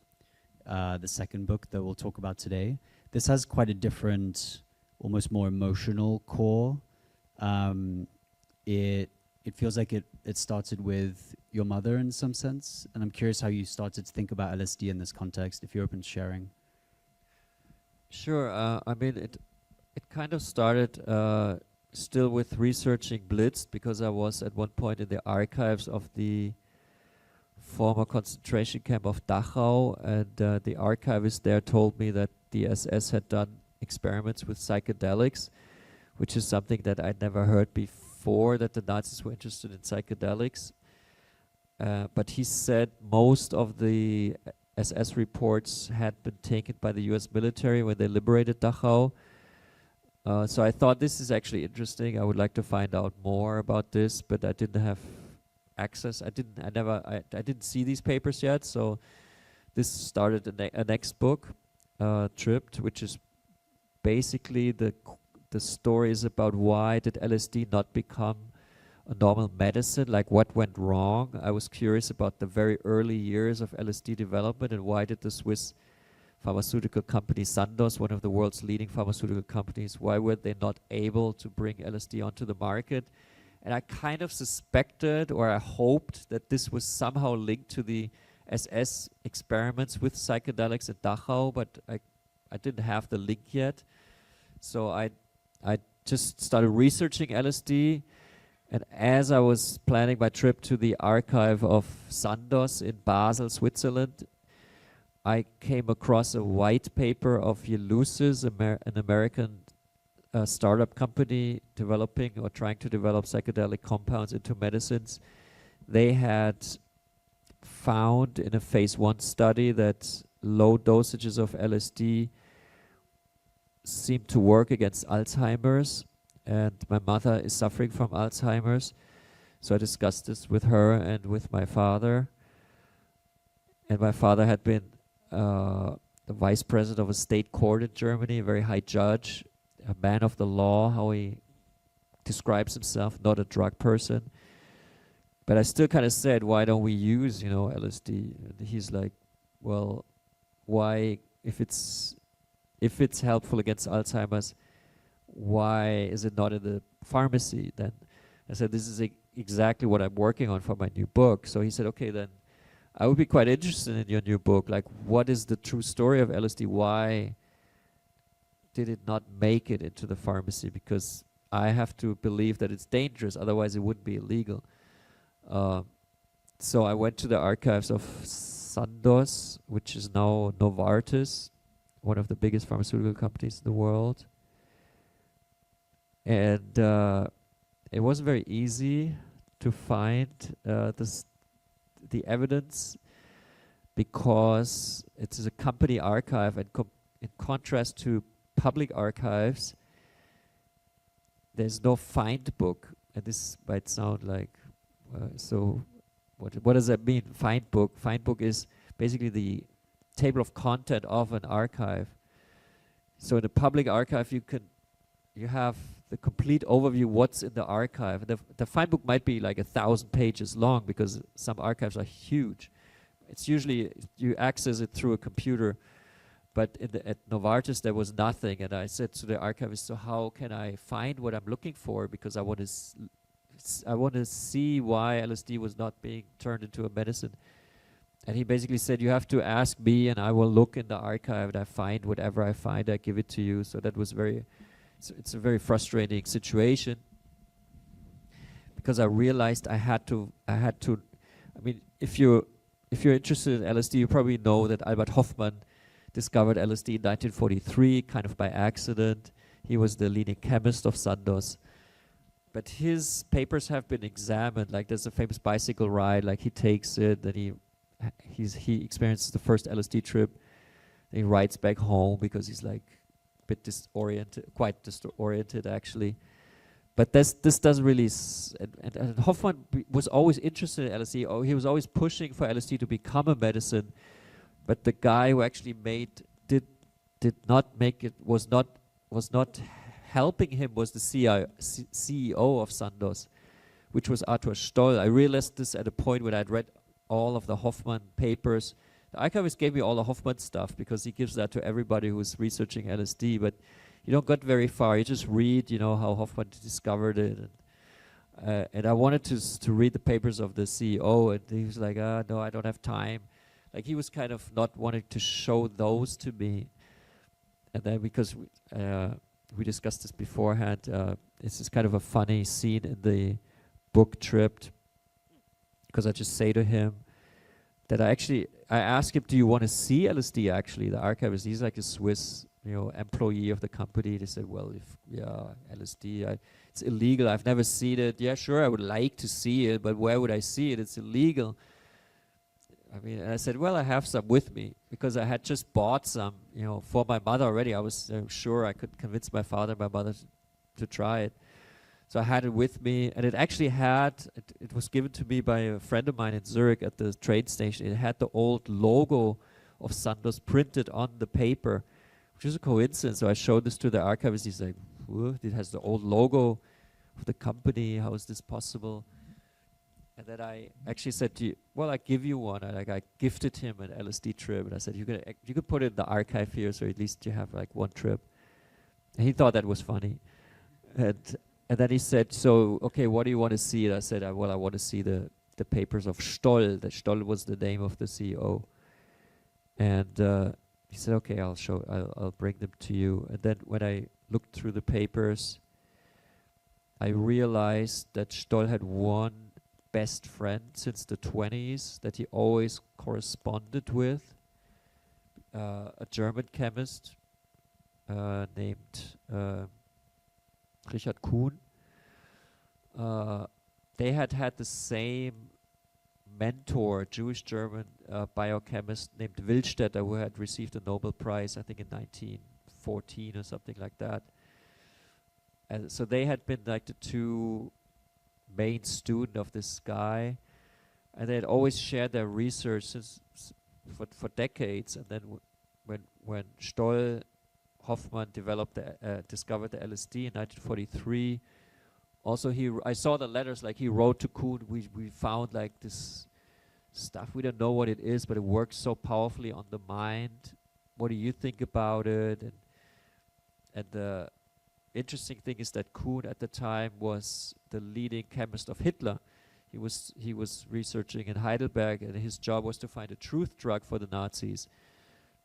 the second book that we'll talk about today. This has quite a different, almost more emotional core. It feels like it it started with your mother in some sense, and I'm curious how you started to think about LSD in this context, if you're open to sharing. Sure. I mean, it kind of started still with researching Blitzed, because I was at one point in the archives of the former concentration camp of Dachau, and the archivist there told me that the SS had done experiments with psychedelics, which is something that I'd never heard before, that the Nazis were interested in psychedelics. But he said most of the SS reports had been taken by the US military when they liberated Dachau. So I thought, this is actually interesting. I would like to find out more about this, but I didn't have access. I didn't see these papers yet. So this started a next book, Tripped, which is basically the story is about why did LSD not become a normal medicine, like what went wrong. I was curious about the very early years of LSD development, and why did the Swiss pharmaceutical company Sandoz, one of the world's leading pharmaceutical companies, why were they not able to bring LSD onto the market? And I kind of suspected, or I hoped, that this was somehow linked to the SS experiments with psychedelics at Dachau, but I didn't have the link yet. So I just started researching LSD, and as I was planning my trip to the archive of Sandoz in Basel, Switzerland, I came across a white paper of Eleusis, an American startup company developing or trying to develop psychedelic compounds into medicines. They had found in a phase 1 study that low dosages of LSD seemed to work against Alzheimer's, and my mother is suffering from Alzheimer's. So I discussed this with her and with my father. And my father had been the vice president of a state court in Germany, a very high judge, a man of the law, how he describes himself, not a drug person. But I still kind of said, why don't we use, LSD? And he's like, well, why, if it's helpful against Alzheimer's, why is it not in the pharmacy then? I said, this is exactly what I'm working on for my new book. So he said, okay, then I would be quite interested in your new book. Like, what is the true story of LSD? Why did it not make it into the pharmacy? Because I have to believe that it's dangerous, otherwise it wouldn't be illegal. So I went to the archives of Sandoz, which is now Novartis, one of the biggest pharmaceutical companies in the world. And it wasn't very easy to find the evidence, because it is a company archive, and in contrast to public archives, there's no find book. And this might sound like, so what does that mean, find book? Find book is basically the table of content of an archive. So in a public archive, you have the complete overview what's in the archive. The find book might be like 1,000 pages long, because some archives are huge. It's usually you access it through a computer, but at Novartis there was nothing. And I said to the archivist, so how can I find what I'm looking for? Because I want to see why LSD was not being turned into a medicine. And he basically said, you have to ask me, and I will look in the archive, and I find whatever I find, I give it to you. So that was it's a very frustrating situation, because I realized I had to, I mean, if you're interested in LSD, you probably know that Albert Hofmann discovered LSD in 1943, kind of by accident. He was the leading chemist of Sandoz. But his papers have been examined. Like, there's a famous bicycle ride, like he takes it, then he experiences the first LSD trip, and he rides back home because he's like a bit disoriented, quite disoriented actually. But this doesn't really, and Hoffman was always interested in LSD. Oh, he was always pushing for LSD to become a medicine. But the guy who actually did not make it, was not helping him, was the CEO of Sandoz, which was Arthur Stoll. I realized this at a point when I'd read all of the Hoffman papers. The archivist gave me all the Hoffman stuff because he gives that to everybody who's researching LSD, but you don't get very far. You just read, how Hoffman discovered it. And I wanted to read the papers of the CEO, and he was like, no, I don't have time. Like, he was kind of not wanting to show those to me. And then because we discussed this beforehand, this is kind of a funny scene in the book Tripped, because I just say to him that I asked him, do you want to see LSD actually? The archivist, he's like a Swiss, employee of the company. They said, well, LSD, it's illegal. I've never seen it. Yeah, sure, I would like to see it, but where would I see it? It's illegal. I mean, and I said, well, I have some with me, because I had just bought some, for my mother already. I was sure I could convince my father and my mother to try it. So I had it with me, and it actually it was given to me by a friend of mine in Zurich at the train station. It had the old logo of Sandoz printed on the paper, which is a coincidence. So I showed this to the archivist. He's like, what? It has the old logo of the company. How is this possible? And then I actually said to you, well, I give you one. I gifted him an LSD trip, and I said, you could put it in the archive here, so at least you have like one trip. And he thought that was funny. And then he said, so, okay, what do you want to see? And I said, well, I want to see the papers of Stoll. That Stoll was the name of the CEO. And he said, okay, I'll bring them to you. And then when I looked through the papers, I realized that Stoll had one best friend since the 20s that he always corresponded with, a German chemist named Richard Kuhn. They had the same mentor, Jewish-German biochemist named Willstätter, who had received a Nobel Prize, I think in 1914 or something like that. And so they had been like the two main students of this guy, and they had always shared their research for decades. And then when Stoll Hoffmann discovered the LSD in 1943. Also, I saw the letters, like he wrote to Kuhn. We found like this stuff. We don't know what it is, but it works so powerfully on the mind. What do you think about it? And the interesting thing is that Kuhn at the time was the leading chemist of Hitler. He was researching in Heidelberg, and his job was to find a truth drug for the Nazis,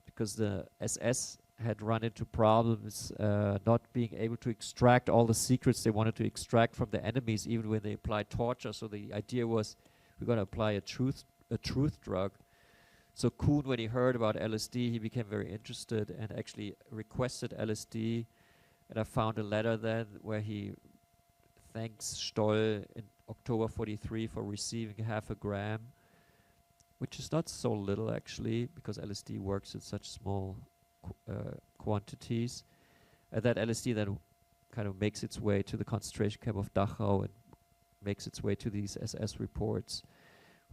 because the SS had run into problems not being able to extract all the secrets they wanted to extract from the enemies, even when they applied torture. So the idea was, we're going to apply a truth drug. So Kuhn, when he heard about LSD, he became very interested and actually requested LSD. And I found a letter then where he thanks Stoll in October 43 for receiving 0.5 gram, which is not so little actually, because LSD works in such small quantities. And that LSD then kind of makes its way to the concentration camp of Dachau and makes its way to these SS reports,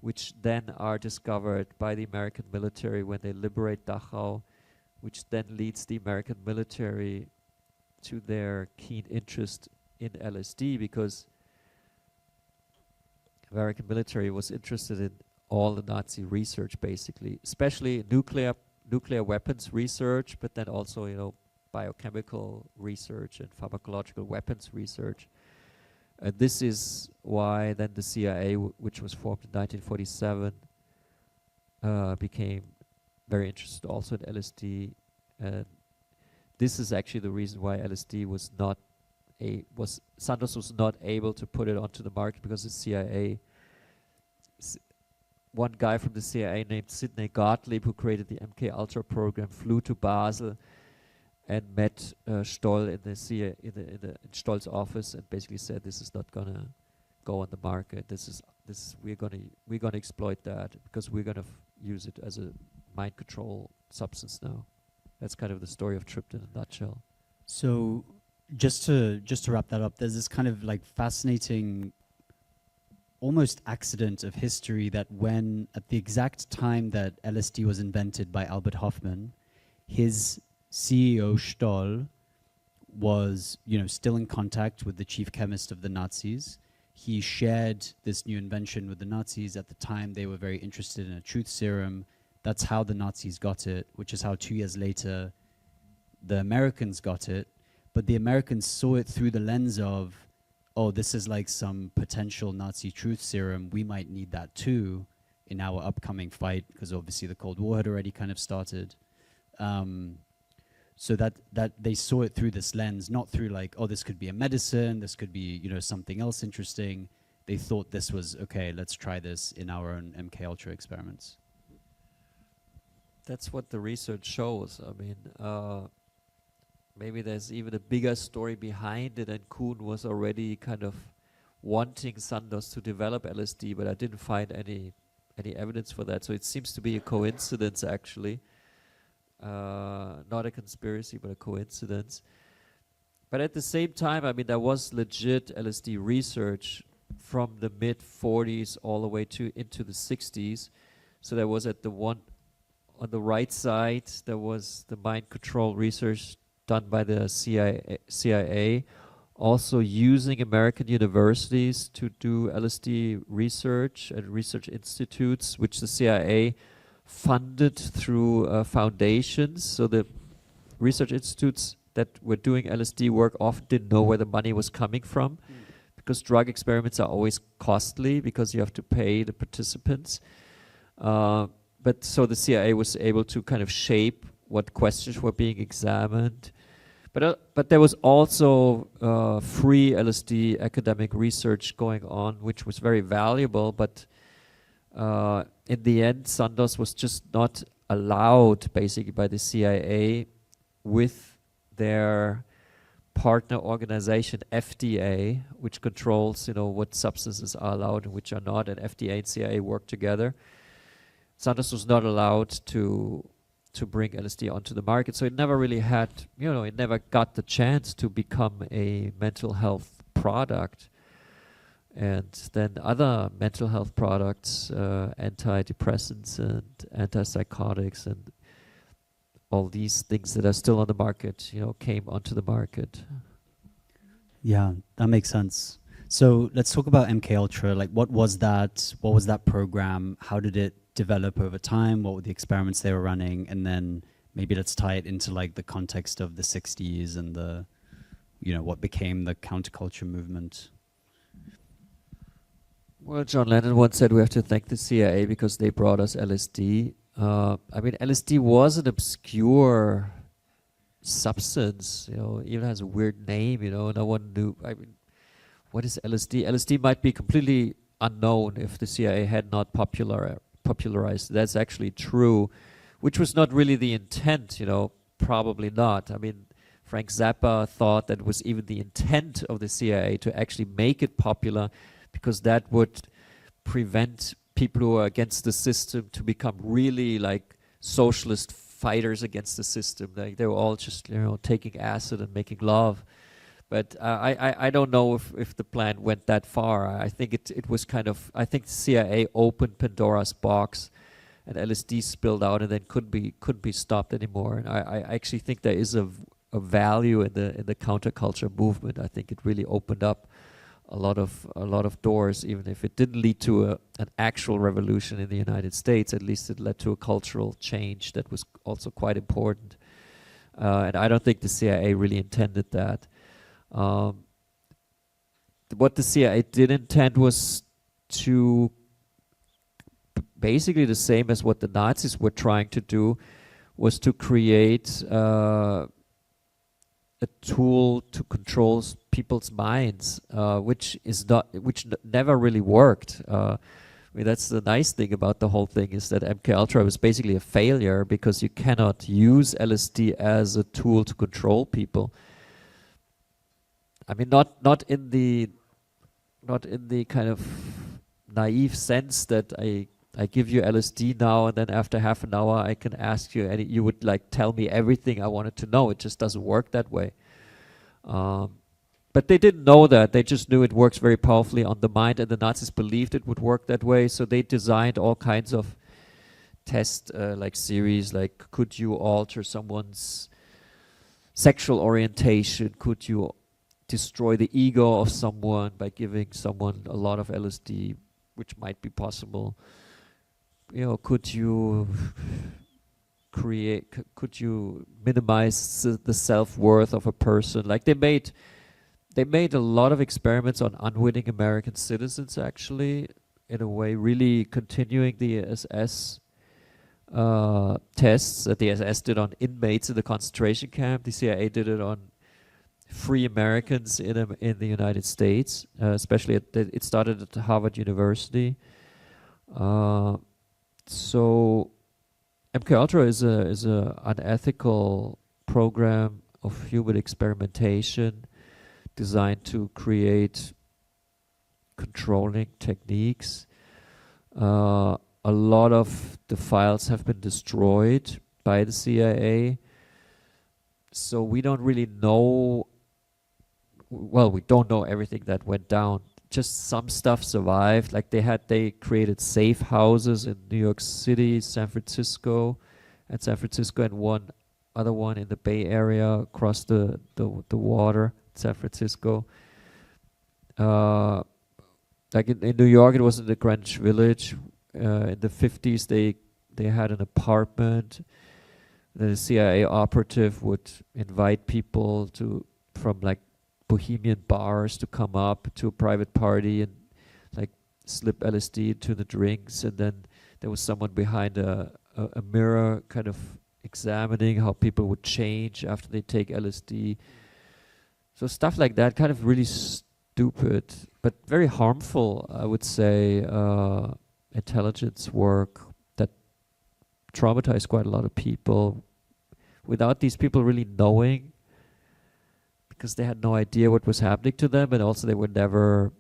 which then are discovered by the American military when they liberate Dachau, which then leads the American military to their keen interest in LSD, because American military was interested in all the Nazi research, basically, especially nuclear weapons research, but then also, biochemical research and pharmacological weapons research. This is why then the CIA, which was formed in 1947, became very interested also in LSD. And this is actually the reason why LSD Sandoz was not able to put it onto the market, because the CIA, one guy from the CIA named Sidney Gottlieb, who created the MK Ultra program, flew to Basel and met Stoll in the CIA, in Stoll's office, and basically said, "This is not gonna go on the market. We're gonna exploit that, because we're gonna use it as a mind control substance now." That's kind of the story of Tripped in a nutshell. So just to wrap that up, there's this kind of like fascinating almost accident of history that when at the exact time that LSD was invented by Albert Hofmann, his CEO Stoll was, still in contact with the chief chemist of the Nazis. He shared this new invention with the Nazis. At the time, they were very interested in a truth serum. That's how the Nazis got it, which is how 2 years later the Americans got it. But the Americans saw it through the lens of, oh, this is like some potential Nazi truth serum. We might need that too in our upcoming fight, because obviously the Cold War had already kind of started. So that they saw it through this lens, not through like, oh, this could be a medicine, this could be, you know, something else interesting. They thought this was, okay, let's try this in our own MK Ultra experiments. That's what the research shows. I mean, maybe there's even a bigger story behind it, and Kuhn was already kind of wanting Sandoz to develop LSD, but I didn't find any evidence for that. So it seems to be a coincidence, actually. Not a conspiracy, but a coincidence. But at the same time, I mean, there was legit LSD research from the mid-40s all the way to into the 60s. So there was at the one on the right side, there was the mind control research done by the CIA, also using American universities to do LSD research at research institutes, which the CIA funded through foundations. So the research institutes that were doing LSD work often didn't know where the money was coming from, because drug experiments are always costly because you have to pay the participants. But so the CIA was able to kind of shape what questions were being examined. But there was also free LSD academic research going on, which was very valuable. But in the end, Sandoz was just not allowed, basically, by the CIA with their partner organization, FDA, which controls, you know, what substances are allowed and which are not, and FDA and CIA work together. Sandoz was not allowed to bring LSD onto the market, so it never really had, you know, it never got the chance to become a mental health product. And then other mental health products, antidepressants and antipsychotics and all these things that are still on the market, you know, came onto the market. Yeah, that makes sense. So let's talk about MK Ultra. Like, what was that? What was that program? How did it develop over time? What were the experiments they were running? And then maybe let's tie it into like the context of the 60s and the, you know, what became the counterculture movement. Well, John Lennon once said we have to thank the CIA because they brought us LSD. I mean, LSD was an obscure substance, you know, even has a weird name, you know, no one knew. I mean, what is LSD? LSD might be completely unknown if the CIA had not popularized. That's actually true, which was not really the intent, you know, probably not. I mean, Frank Zappa thought that was even the intent of the CIA to actually make it popular, because that would prevent people who are against the system to become really like socialist fighters against the system. Like they were all just, you know, taking acid and making love. But I don't know if the plan went that far. I think it was kind of, I think the CIA opened Pandora's box and LSD spilled out and then couldn't be stopped anymore. And I actually think there is a value in the counterculture movement. I think it really opened up a lot of doors, even if it didn't lead to an actual revolution in the United States. At least it led to a cultural change that was also quite important. And I don't think the CIA really intended that. What the CIA did intend was to basically the same as what the Nazis were trying to do, was to create a tool to control people's minds, which never really worked. I mean, that's the nice thing about the whole thing, is that MK Ultra was basically a failure because you cannot use LSD as a tool to control people. I mean, not in the kind of naive sense that I give you LSD now and then after half an hour I can ask you and you would like tell me everything I wanted to know. It just doesn't work that way. But they didn't know that. They just knew it works very powerfully on the mind, and the Nazis believed it would work that way. So they designed all kinds of test like series, like could you alter someone's sexual orientation? Could you destroy the ego of someone by giving someone a lot of LSD, which might be possible? You know, could you minimize the self-worth of a person? Like they made they made a lot of experiments on unwitting American citizens, actually, in a way, really continuing the SS tests that the SS did on inmates in the concentration camp. The CIA did it on free Americans in the United States, especially it started at Harvard University. So MK Ultra is a unethical program of human experimentation designed to create controlling techniques. A lot of the files have been destroyed by the CIA, so we don't really know. Well, we don't know everything that went down. Just some stuff survived. Like they created safe houses in New York City, San Francisco, and one other one in the Bay Area across the water, San Francisco. Like in New York, it was in the Greenwich Village. In the 50s, they had an apartment. The CIA operative would invite people from like bohemian bars to come up to a private party and like slip LSD into the drinks, and then there was someone behind a mirror kind of examining how people would change after they take LSD. So stuff like that, kind of really stupid, but very harmful, I would say, intelligence work that traumatized quite a lot of people without these people really knowing, because they had no idea what was happening to them, and also they were never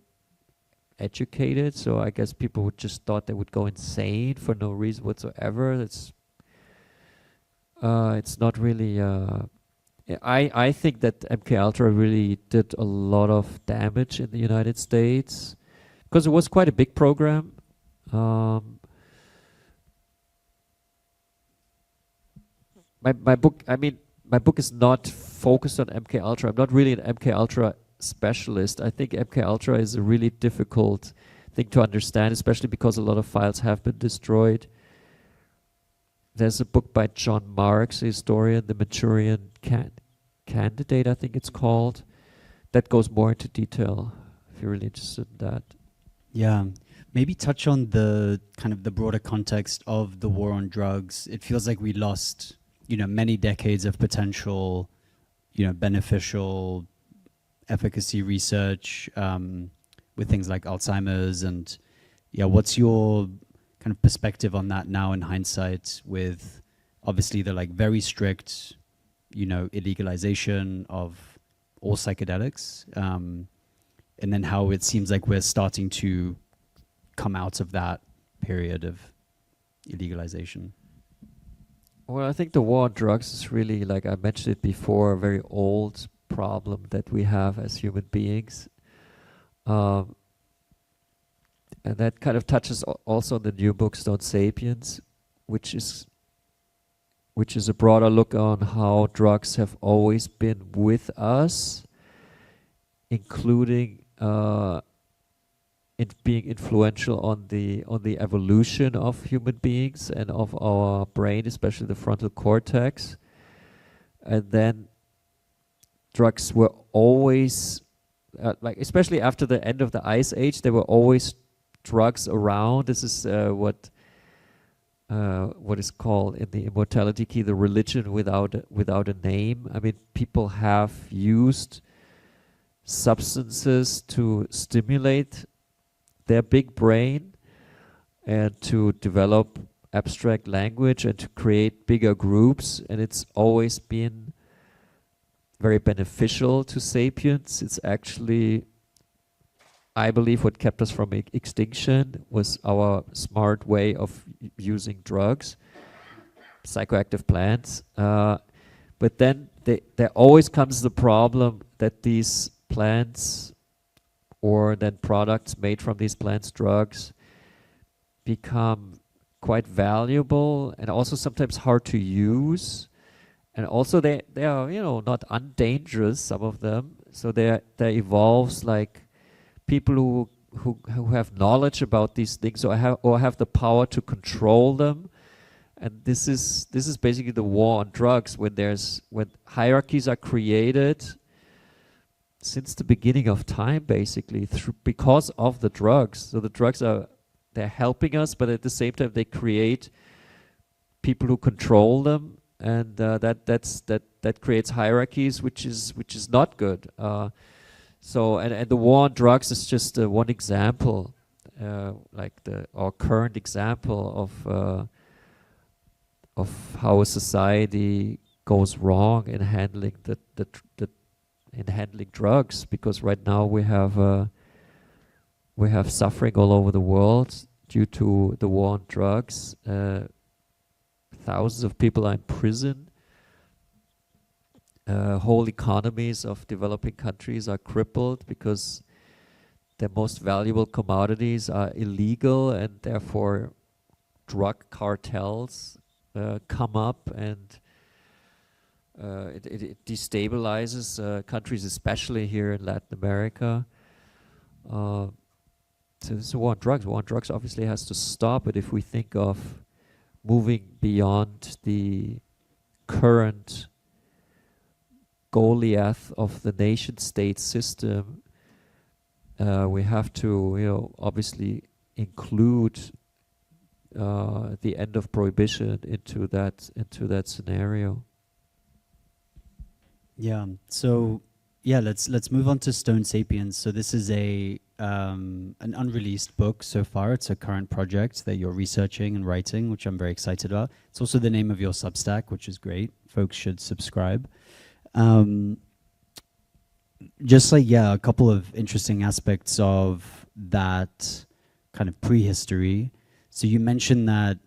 educated. So I guess people would just thought they would go insane for no reason whatsoever. It's not really. I think that MK Ultra really did a lot of damage in the United States because it was quite a big program. My book, my book is not focused on MK Ultra. I'm not really an MK Ultra specialist. I think MK Ultra is a really difficult thing to understand, especially because a lot of files have been destroyed. There's a book by John Marks, a historian, The Manchurian Candidate, I think it's called, that goes more into detail if you're really interested in that. Yeah. Maybe touch on the kind of the broader context of the war on drugs. It feels like we lost, many decades of potential, beneficial efficacy research with things like Alzheimer's. And what's your kind of perspective on that now in hindsight, with obviously the like very strict, illegalization of all psychedelics, and then how it seems like we're starting to come out of that period of illegalization? Well, I think the war on drugs is really, like I mentioned it before, a very old problem that we have as human beings. And that kind of touches also the new book, Stone Sapiens, which is a broader look on how drugs have always been with us, including it being influential on the evolution of human beings and of our brain, especially the frontal cortex. And then drugs were always, like especially after the end of the Ice Age, there were always drugs around. This is what is called in the Immortality Key the religion without a name. I mean, people have used substances to stimulate their big brain and to develop abstract language and to create bigger groups, and it's always been very beneficial to sapiens. It's actually, I believe, what kept us from extinction was our smart way of using drugs, psychoactive plants. But then there always comes the problem that these plants or then products made from these plants, drugs, become quite valuable and also sometimes hard to use. And also they are, not undangerous, some of them. So there evolves like people who have knowledge about these things or have the power to control them. And this is basically the war on drugs, when hierarchies are created since the beginning of time, basically, because of the drugs. So the drugs they're helping us, but at the same time they create people who control them, and that creates hierarchies, which is not good. So and the war on drugs is just one example, like our current example of how a society goes wrong in handling in handling drugs, because right now we have suffering all over the world due to the war on drugs. Thousands of people are in prison. Whole economies of developing countries are crippled because their most valuable commodities are illegal, and therefore drug cartels come up, and it destabilizes countries, especially here in Latin America. So this is war on drugs. War on drugs obviously has to stop, but if we think of moving beyond the current Goliath of the nation-state system, we have to, obviously include the end of prohibition into that scenario. Yeah. So let's move on to Stone Sapiens. So this is an unreleased book so far. It's a current project that you're researching and writing, which I'm very excited about. It's also the name of your Substack, which is great. Folks should subscribe. A couple of interesting aspects of that kind of prehistory. So you mentioned that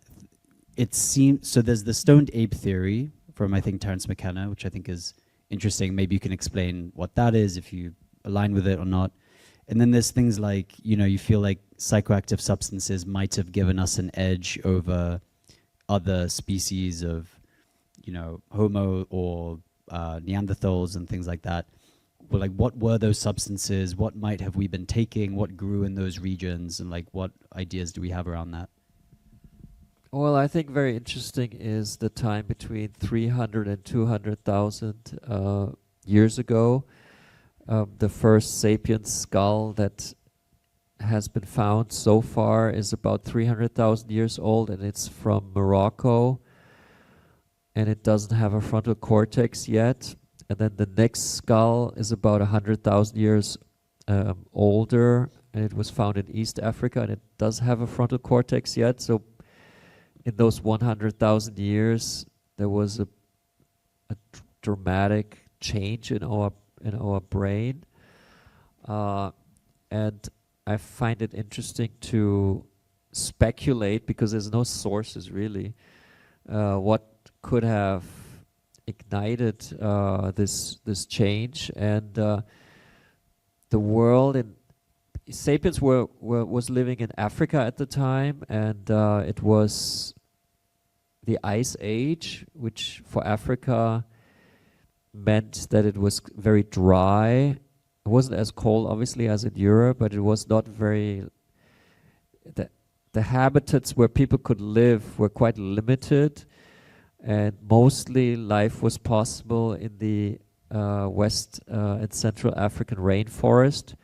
it seems, so there's the stoned ape theory from, I think, Terence McKenna, which I think is interesting. Maybe you can explain what that is, if you align with it or not. And then there's things like, you feel like psychoactive substances might have given us an edge over other species of, Homo or Neanderthals and things like that. Well, like, what were those substances? What might have we been taking? What grew in those regions? And what ideas do we have around that? Well, I think very interesting is the time between 300 and 200,000 years ago. The first sapiens skull that has been found so far is about 300,000 years old, and it's from Morocco, and it doesn't have a frontal cortex yet. And then the next skull is about 100,000 years older, and it was found in East Africa, and it does have a frontal cortex yet. So in those 100,000 years, there was a dramatic change in our brain, and I find it interesting to speculate, because there's no sources really, what could have ignited this change. And the world in sapiens was living in Africa at the time, and it was the Ice Age, which for Africa meant that it was very dry. It wasn't as cold, obviously, as in Europe, but it was not very... The habitats where people could live were quite limited, and mostly life was possible in the West and Central African rainforest,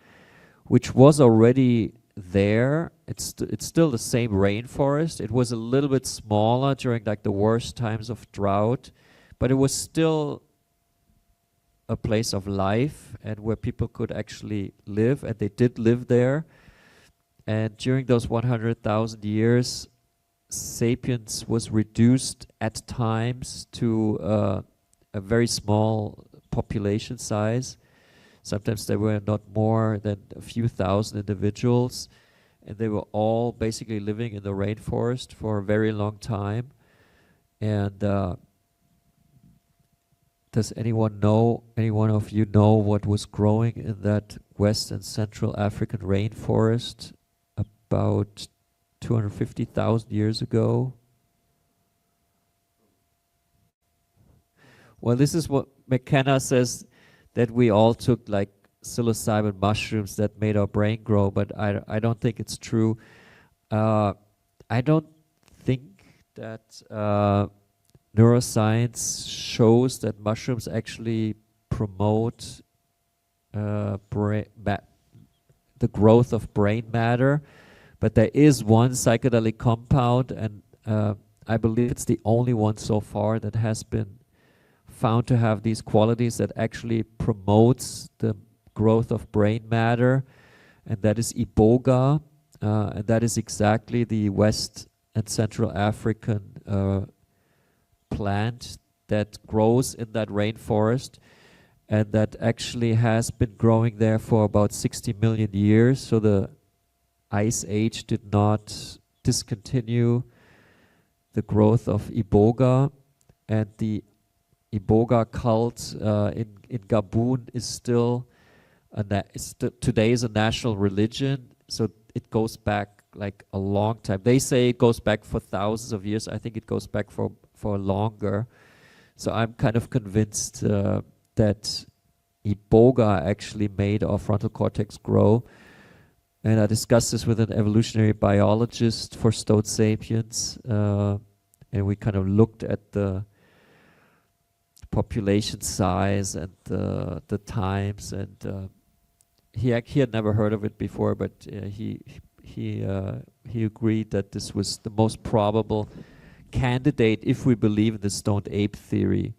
which was already there. It's still the same rainforest. It was a little bit smaller during the worst times of drought, but it was still a place of life and where people could actually live, and they did live there. And during those 100,000 years, sapiens was reduced at times to a very small population size. Sometimes there were not more than a few thousand individuals, and they were all basically living in the rainforest for a very long time. And does any one of you know what was growing in that West and Central African rainforest about 250,000 years ago? Well, this is what McKenna says, that we all took psilocybin mushrooms that made our brain grow, but I don't think it's true. I don't think that neuroscience shows that mushrooms actually promote the growth of brain matter, but there is one psychedelic compound, and I believe it's the only one so far that has been found to have these qualities that actually promotes the growth of brain matter, and that is Iboga, and that is exactly the West and Central African plant that grows in that rainforest, and that actually has been growing there for about 60 million years. So the Ice Age did not discontinue the growth of Iboga, and the Iboga cult in Gabon is still today is a national religion. So it goes back like a long time. They say it goes back for thousands of years. I think it goes back for longer. So I'm kind of convinced that Iboga actually made our frontal cortex grow. And I discussed this with an evolutionary biologist for Stone Sapiens, and we kind of looked at the population size and the times, and he had never heard of it before, but he agreed that this was the most probable candidate if we believe in the stoned ape theory.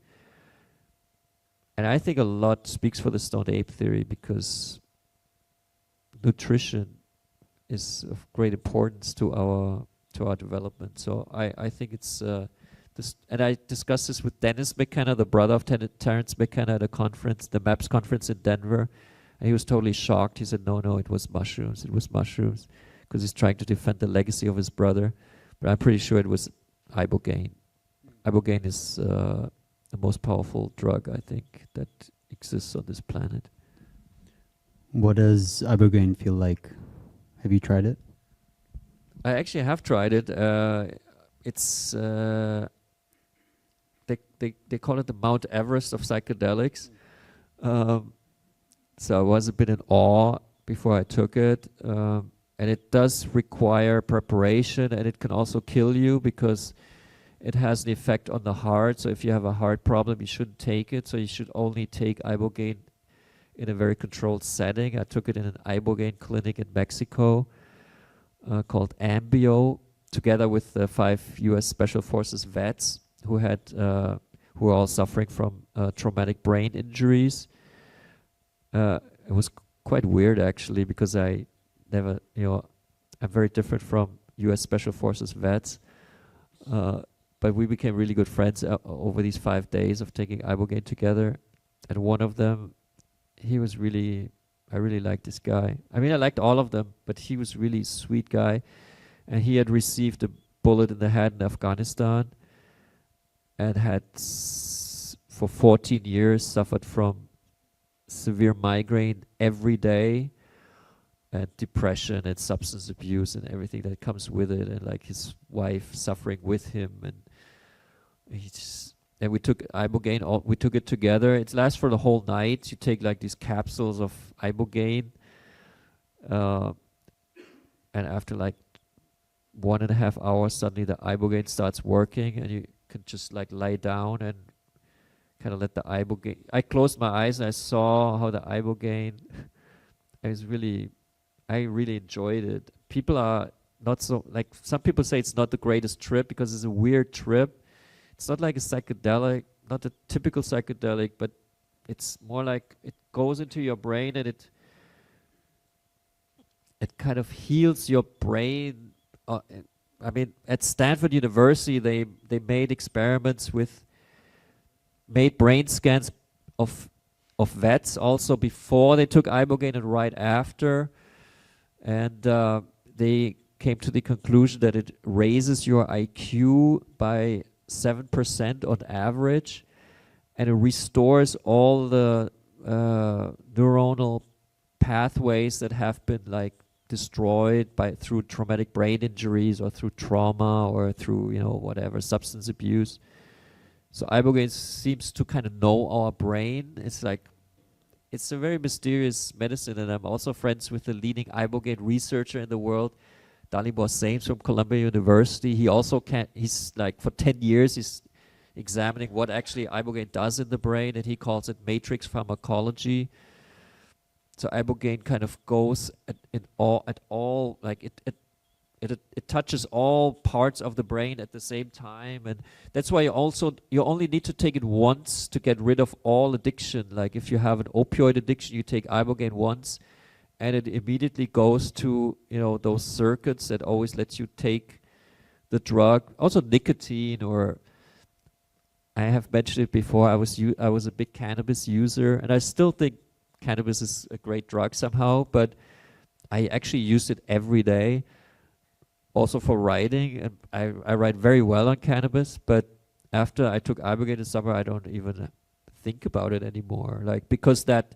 And I think a lot speaks for the stoned ape theory, because nutrition is of great importance to our development. So I think it's this, and I discussed this with Dennis McKenna, the brother of Terence McKenna, at a conference, the MAPS conference in Denver, and he was totally shocked. He said, "No, it was mushrooms. It was mushrooms," because he's trying to defend the legacy of his brother. But I'm pretty sure it was Ibogaine. Ibogaine is the most powerful drug, I think, that exists on this planet. What does Ibogaine feel like? Have you tried it? I actually have tried it. It's they call it the Mount Everest of psychedelics. So I was a bit in awe before I took it, and it does require preparation, and it can also kill you because it has an effect on the heart. So if you have a heart problem, you shouldn't take it. So you should only take Ibogaine in a very controlled setting. I took it in an Ibogaine clinic in Mexico called Ambio, together with the 5 U.S. Special Forces vets who were all suffering from traumatic brain injuries. It was quite weird, actually, because I never, I'm very different from U.S. Special Forces vets. But we became really good friends over these 5 days of taking Ibogaine together. And one of them, I really liked this guy. I mean, I liked all of them, but he was really a sweet guy. And he had received a bullet in the head in Afghanistan and had for 14 years suffered from severe migraine every day, and depression and substance abuse and everything that comes with it, and like his wife suffering with him, and we took Ibogaine. We took it together. It lasts for the whole night. You take like these capsules of Ibogaine, and after like 1.5 hours, suddenly the Ibogaine starts working, and you can just like lie down and kind of let the Ibogaine. I closed my eyes and I saw how the Ibogaine. I really enjoyed it. People are not so, like, some people say it's not the greatest trip because it's a weird trip. It's not like a psychedelic, not a typical psychedelic, but it's more like it goes into your brain and it kind of heals your brain. I mean, at Stanford University, they made experiments made brain scans of vets also before they took Ibogaine and right after. And they came to the conclusion that it raises your IQ by 7% on average, and it restores all the neuronal pathways that have been like destroyed through traumatic brain injuries or through trauma or through whatever substance abuse. So Ibogaine seems to kind of know our brain. It's a very mysterious medicine, and I'm also friends with the leading Ibogaine researcher in the world, Dalibor Sames from Columbia University. He also he's like, for 10 years, he's examining what actually Ibogaine does in the brain, and he calls it matrix pharmacology. So Ibogaine kind of goes at all like it touches all parts of the brain at the same time, and that's why you only need to take it once to get rid of all addiction. Like if you have an opioid addiction, you take Ibogaine once, and it immediately goes to those circuits that always lets you take the drug. Also nicotine, or I have mentioned it before. I was a big cannabis user, and I still think cannabis is a great drug somehow, but I actually use it every day. Also for writing, and I write very well on cannabis, but after I took Ibogaine in summer, I don't even think about it anymore. Like, because that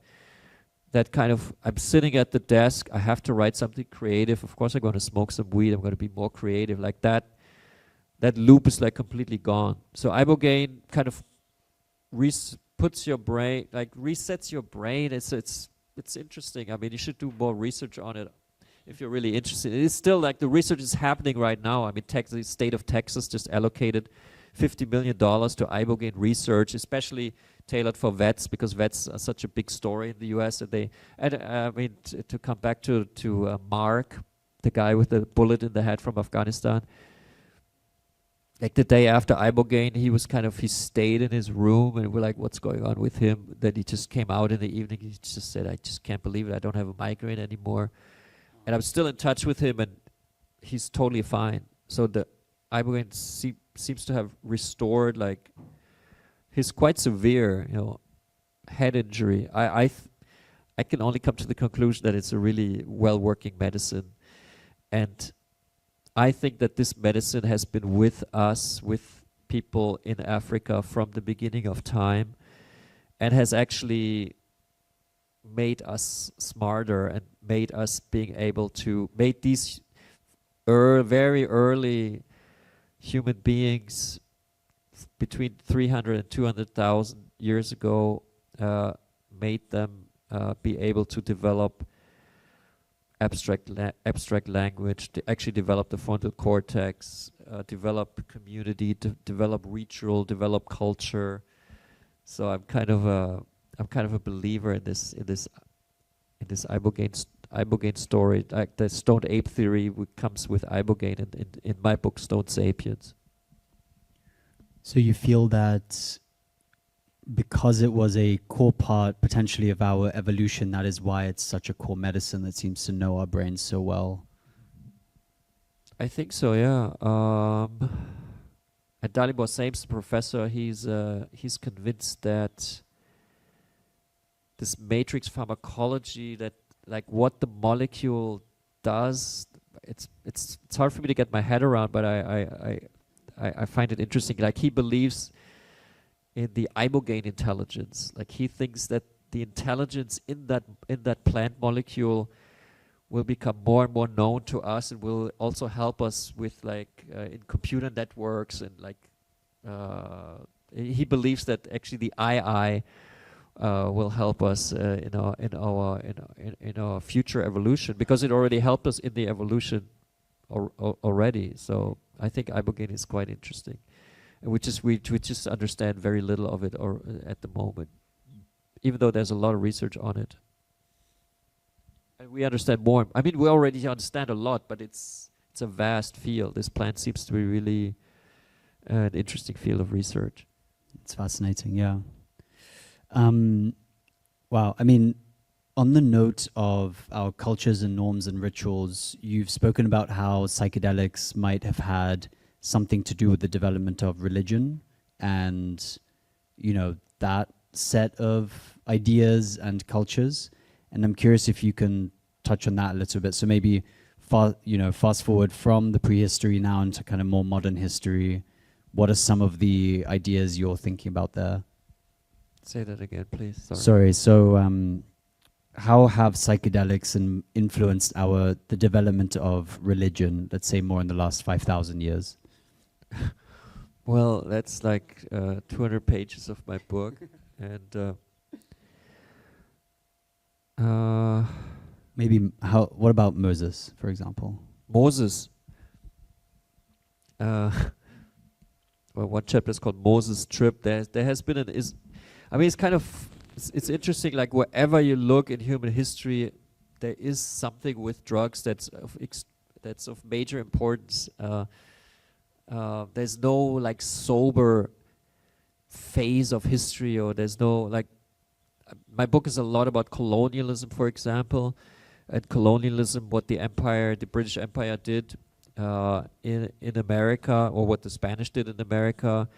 kind of, I'm sitting at the desk, I have to write something creative. Of course, I'm going to smoke some weed. I'm going to be more creative. Like that loop is like completely gone. So Ibogaine kind of puts your brain, like resets your brain. It's interesting. I mean, you should do more research on it if you're really interested. It's still like the research is happening right now. I mean, the state of Texas just allocated $50 million to Ibogaine research, especially tailored for vets, because vets are such a big story in the U.S. To come back to Mark, the guy with the bullet in the head from Afghanistan. Like the day after Ibogaine, he stayed in his room, and we're like, what's going on with him? Then he just came out in the evening. He just said, I just can't believe it. I don't have a migraine anymore. And I'm still in touch with him, and he's totally fine. So the Ibogaine seems to have restored, like, his quite severe, head injury. I can only come to the conclusion that it's a really well-working medicine. And I think that this medicine has been with us, with people in Africa from the beginning of time, and has actually made us smarter and made us being able to make these very early human beings between 300 and 200,000 years ago, made them be able to develop abstract language, to actually develop the frontal cortex, develop community, develop ritual, develop culture. So I'm kind of a believer in this Ibogaine story. Like the stoned ape theory comes with Ibogaine in my book Stoned Sapiens. So you feel that because it was a core part potentially of our evolution, that is why it's such a core medicine that seems to know our brains so well? I think so, yeah. And Dalibor Sames, the professor, he's convinced that this matrix pharmacology, that like what the molecule does, it's hard for me to get my head around, but I find it interesting. Like he believes in the Ibogaine intelligence. Like he thinks that the intelligence in that plant molecule will become more and more known to us, and will also help us with like in computer networks, and like he believes that actually the II will help us in our future evolution, because it already helped us in the evolution already. So I think Ibogaine is quite interesting, and we just understand very little of it at the moment, even though there's a lot of research on it. And we understand more. I mean, we already understand a lot, but it's a vast field. This plant seems to be really an interesting field of research. It's fascinating, yeah. Wow, I mean, on the note of our cultures and norms and rituals, you've spoken about how psychedelics might have had something to do with the development of religion, and, that set of ideas and cultures. And I'm curious if you can touch on that a little bit. So maybe fast forward from the prehistory now into kind of more modern history. What are some of the ideas you're thinking about there? Say that again, please. Sorry. So how have psychedelics influenced the development of religion, let's say more in the last 5,000 years? Well, that's like 200 pages of my book. And maybe what about Moses, for example? Moses. Well, one chapter is called Moses' Trip. There has been it's it's interesting, like wherever you look in human history, there is something with drugs that's of major importance. There's no like sober phase of history, or there's no like, my book is a lot about colonialism, for example, and colonialism, what the British Empire did in America, or what the Spanish did in America,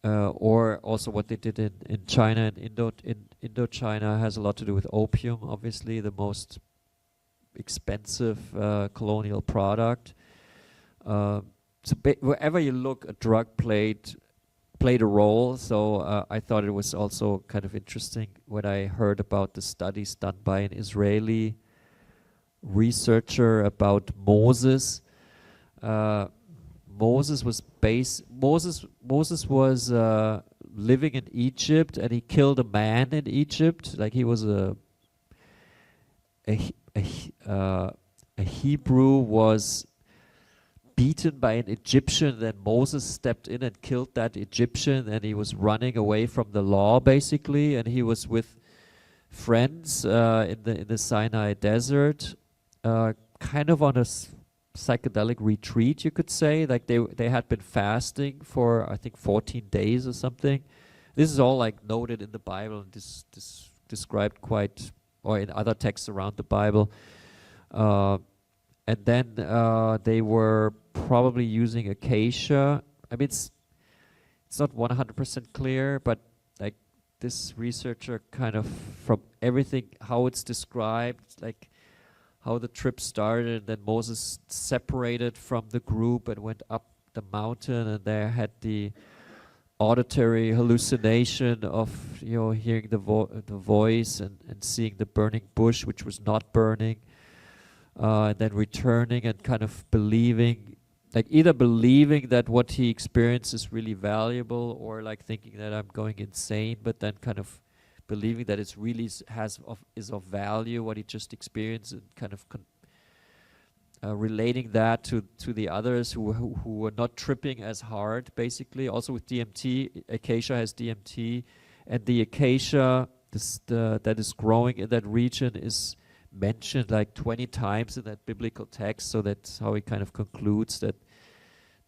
or also what they did in China and Indochina has a lot to do with opium, obviously the most expensive colonial product. So wherever you look, a drug played a role. So I thought it was also kind of interesting when I heard about the studies done by an Israeli researcher about Moses. Moses was living in Egypt, and he killed a man in Egypt. Like he was a Hebrew was beaten by an Egyptian. Then Moses stepped in and killed that Egyptian, and he was running away from the law basically. And he was with friends in the Sinai desert, kind of on a psychedelic retreat, you could say. Like they had been fasting for I think 14 days or something. This is all like noted in the Bible and described quite, or in other texts around the Bible. And then they were probably using acacia. I mean, it's not 100% clear, but like this researcher kind of, from everything, how it's described, like how the trip started, and then Moses separated from the group and went up the mountain, and there had the auditory hallucination of, you know, hearing the voice and seeing the burning bush, which was not burning, and then returning and kind of believing, like either believing that what he experienced is really valuable, or like thinking that I'm going insane, but then kind of believing that it's really is of value what he just experienced, and kind of relating that to the others who were not tripping as hard, basically. Also with DMT, acacia has DMT, and the acacia that is growing in that region is mentioned like 20 times in that biblical text. So that's how he kind of concludes that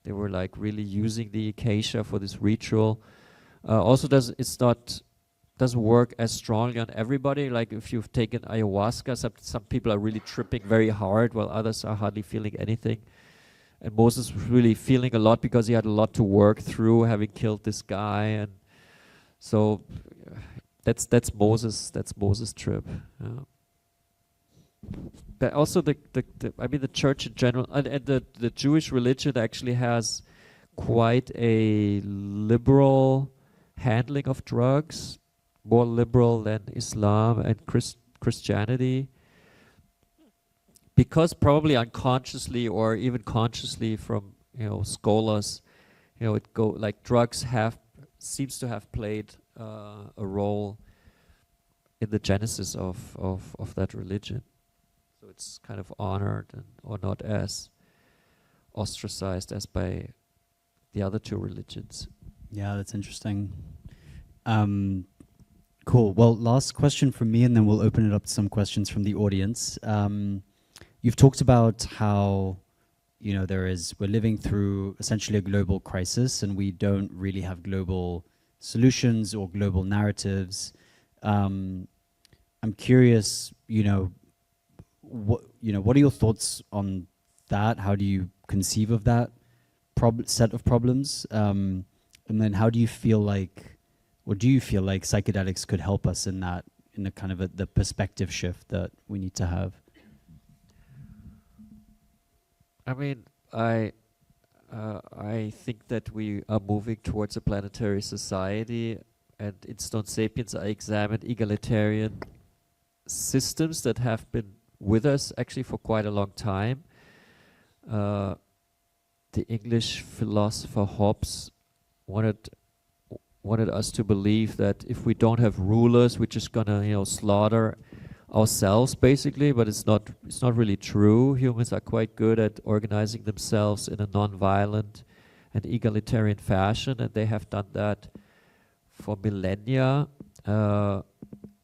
they were like really using the acacia for this ritual. Also doesn't work as strongly on everybody. Like if you've taken ayahuasca, some people are really tripping very hard, while others are hardly feeling anything. And Moses was really feeling a lot because he had a lot to work through, having killed this guy, and so that's Moses' trip. Yeah. But also the church in general, and the Jewish religion actually has quite a liberal handling of drugs, more liberal than Islam and Christianity, because probably unconsciously or even consciously from, you know, scholars, you know, drugs seems to have played a role in the genesis of that religion. So it's kind of honored or not as ostracized as by the other two religions. Yeah, that's interesting. Cool. Well, last question from me, and then we'll open it up to some questions from the audience. You've talked about how, you know, we're living through essentially a global crisis, and we don't really have global solutions or global narratives. I'm curious, what are your thoughts on that? How do you conceive of that set of problems? And then how do you feel like, or do you feel like psychedelics could help us in that, in the kind of the perspective shift that we need to have? I mean, I think that we are moving towards a planetary society, and in Stone Sapiens I examined egalitarian systems that have been with us actually for quite a long time. The English philosopher Hobbes wanted us to believe that if we don't have rulers, we're just gonna, slaughter ourselves basically, but it's not really true. Humans are quite good at organizing themselves in a non-violent and egalitarian fashion, and they have done that for millennia.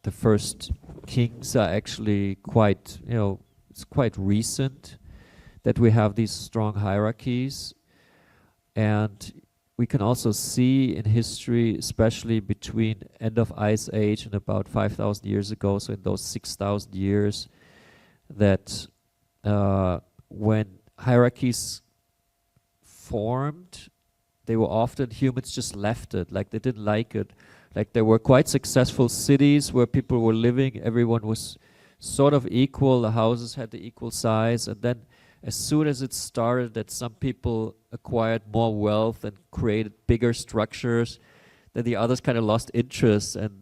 the first kings are actually quite, it's quite recent that we have these strong hierarchies. And we can also see in history, especially between end of Ice Age and about 5,000 years ago, so in those 6,000 years, that when hierarchies formed, they were often, humans just left it, like they didn't like it. Like there were quite successful cities where people were living, everyone was sort of equal, the houses had the equal size, and then as soon as it started that some people acquired more wealth and created bigger structures, then the others kind of lost interest and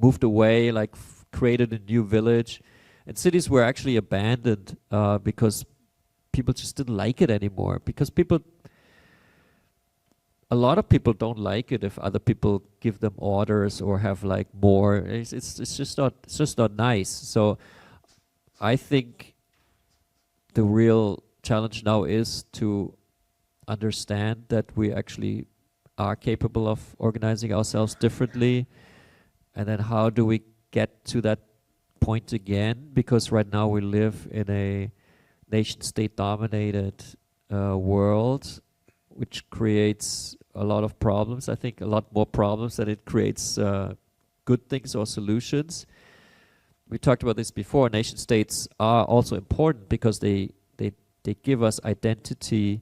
moved away, like created a new village, and cities were actually abandoned because people just didn't like it anymore. Because a lot of people don't like it if other people give them orders or have like more. It's just not nice. So I think the real challenge now is to understand that we actually are capable of organizing ourselves differently, and then how do we get to that point again? Because right now we live in a nation-state dominated world, which creates a lot of problems. I think a lot more problems than it creates good things or solutions. We talked about this before. Nation states are also important because they give us identity.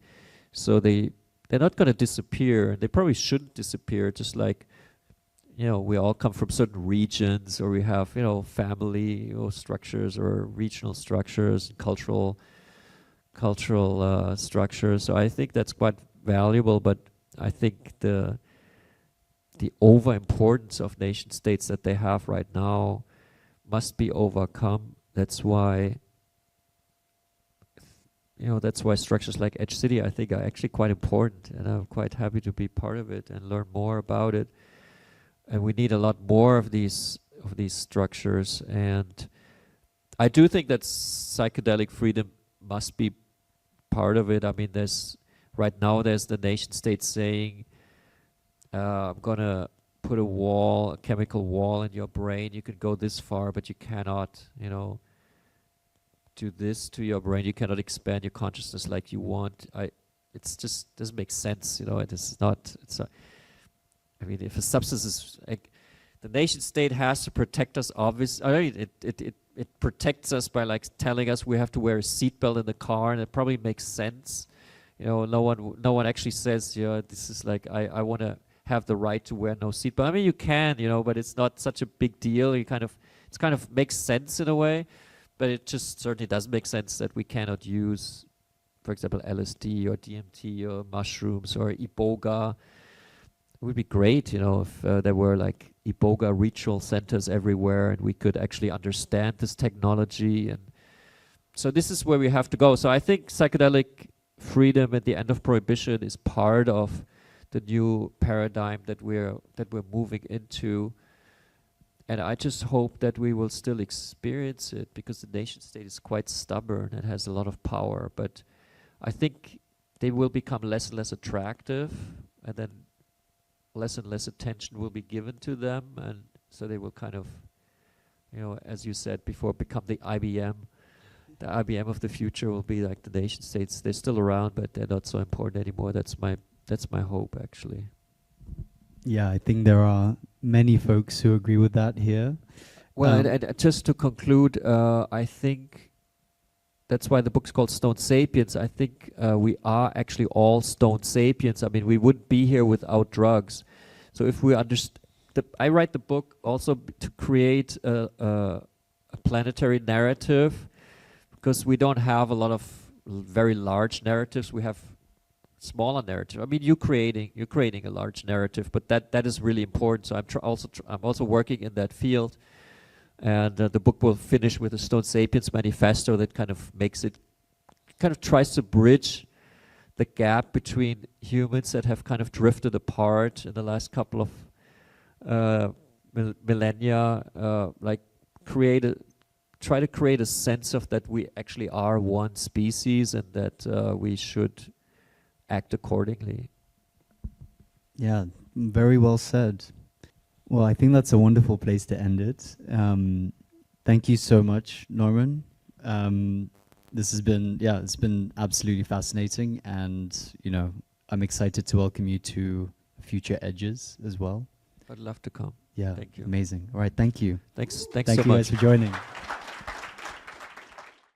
So they're not going to disappear. They probably shouldn't disappear. Just like we all come from certain regions, or we have family structures or regional structures, cultural structures. So I think that's quite valuable. But I think the over-importance of nation states that they have right now must be overcome. That's why structures like Edge City, I think, are actually quite important, and I'm quite happy to be part of it and learn more about it. And we need a lot more of these structures. And I do think that psychedelic freedom must be part of it. I mean, right now there's the nation state saying, I'm gonna put a chemical wall in your brain. You can go this far, but you cannot, do this to your brain. You cannot expand your consciousness like you want. It's just doesn't make sense, It is not. I mean, if a substance is like, the nation state has to protect us. Obviously, it protects us by like telling us we have to wear a seatbelt in the car, and it probably makes sense. No one actually says, this is like I want to have the right to wear no seatbelt. I mean, you can, but it's not such a big deal. It kind of makes sense in a way. But it just certainly doesn't make sense that we cannot use, for example, LSD or DMT or mushrooms or Iboga. It would be great, if there were like Iboga ritual centers everywhere and we could actually understand this technology. And so this is where we have to go. So I think psychedelic freedom at the end of prohibition is part of the new paradigm that we're moving into. And I just hope that we will still experience it, because the nation state is quite stubborn and has a lot of power. But I think they will become less and less attractive, and then less and less attention will be given to them. And so they will kind of, as you said before, become the IBM. The IBM of the future will be like the nation states. They're still around, but they're not so important anymore. That's my hope, actually. Yeah, I think there are many folks who agree with that here. Well, and just to conclude, I think that's why the book's called Stone Sapiens. I think we are actually all stone sapiens. I mean, we wouldn't be here without drugs. So if we understand, I write the book also to create a planetary narrative, because we don't have a lot of very large narratives. We have smaller narrative. I mean, you're creating a large narrative, but that is really important. So I'm also working in that field, and the book will finish with a Stone Sapiens manifesto that kind of tries to bridge the gap between humans that have kind of drifted apart in the last couple of millennia. Try to create a sense of that we actually are one species, and that we should act accordingly. Yeah, very well said. Well, I think that's a wonderful place to end it. Thank you so much, Norman. This has been, yeah, it's been absolutely fascinating, and I'm excited to welcome you to future Edges as well. I'd love to come. Yeah, Thank you. amazing. All right, thank you. Thanks Thank so you much. guys for joining.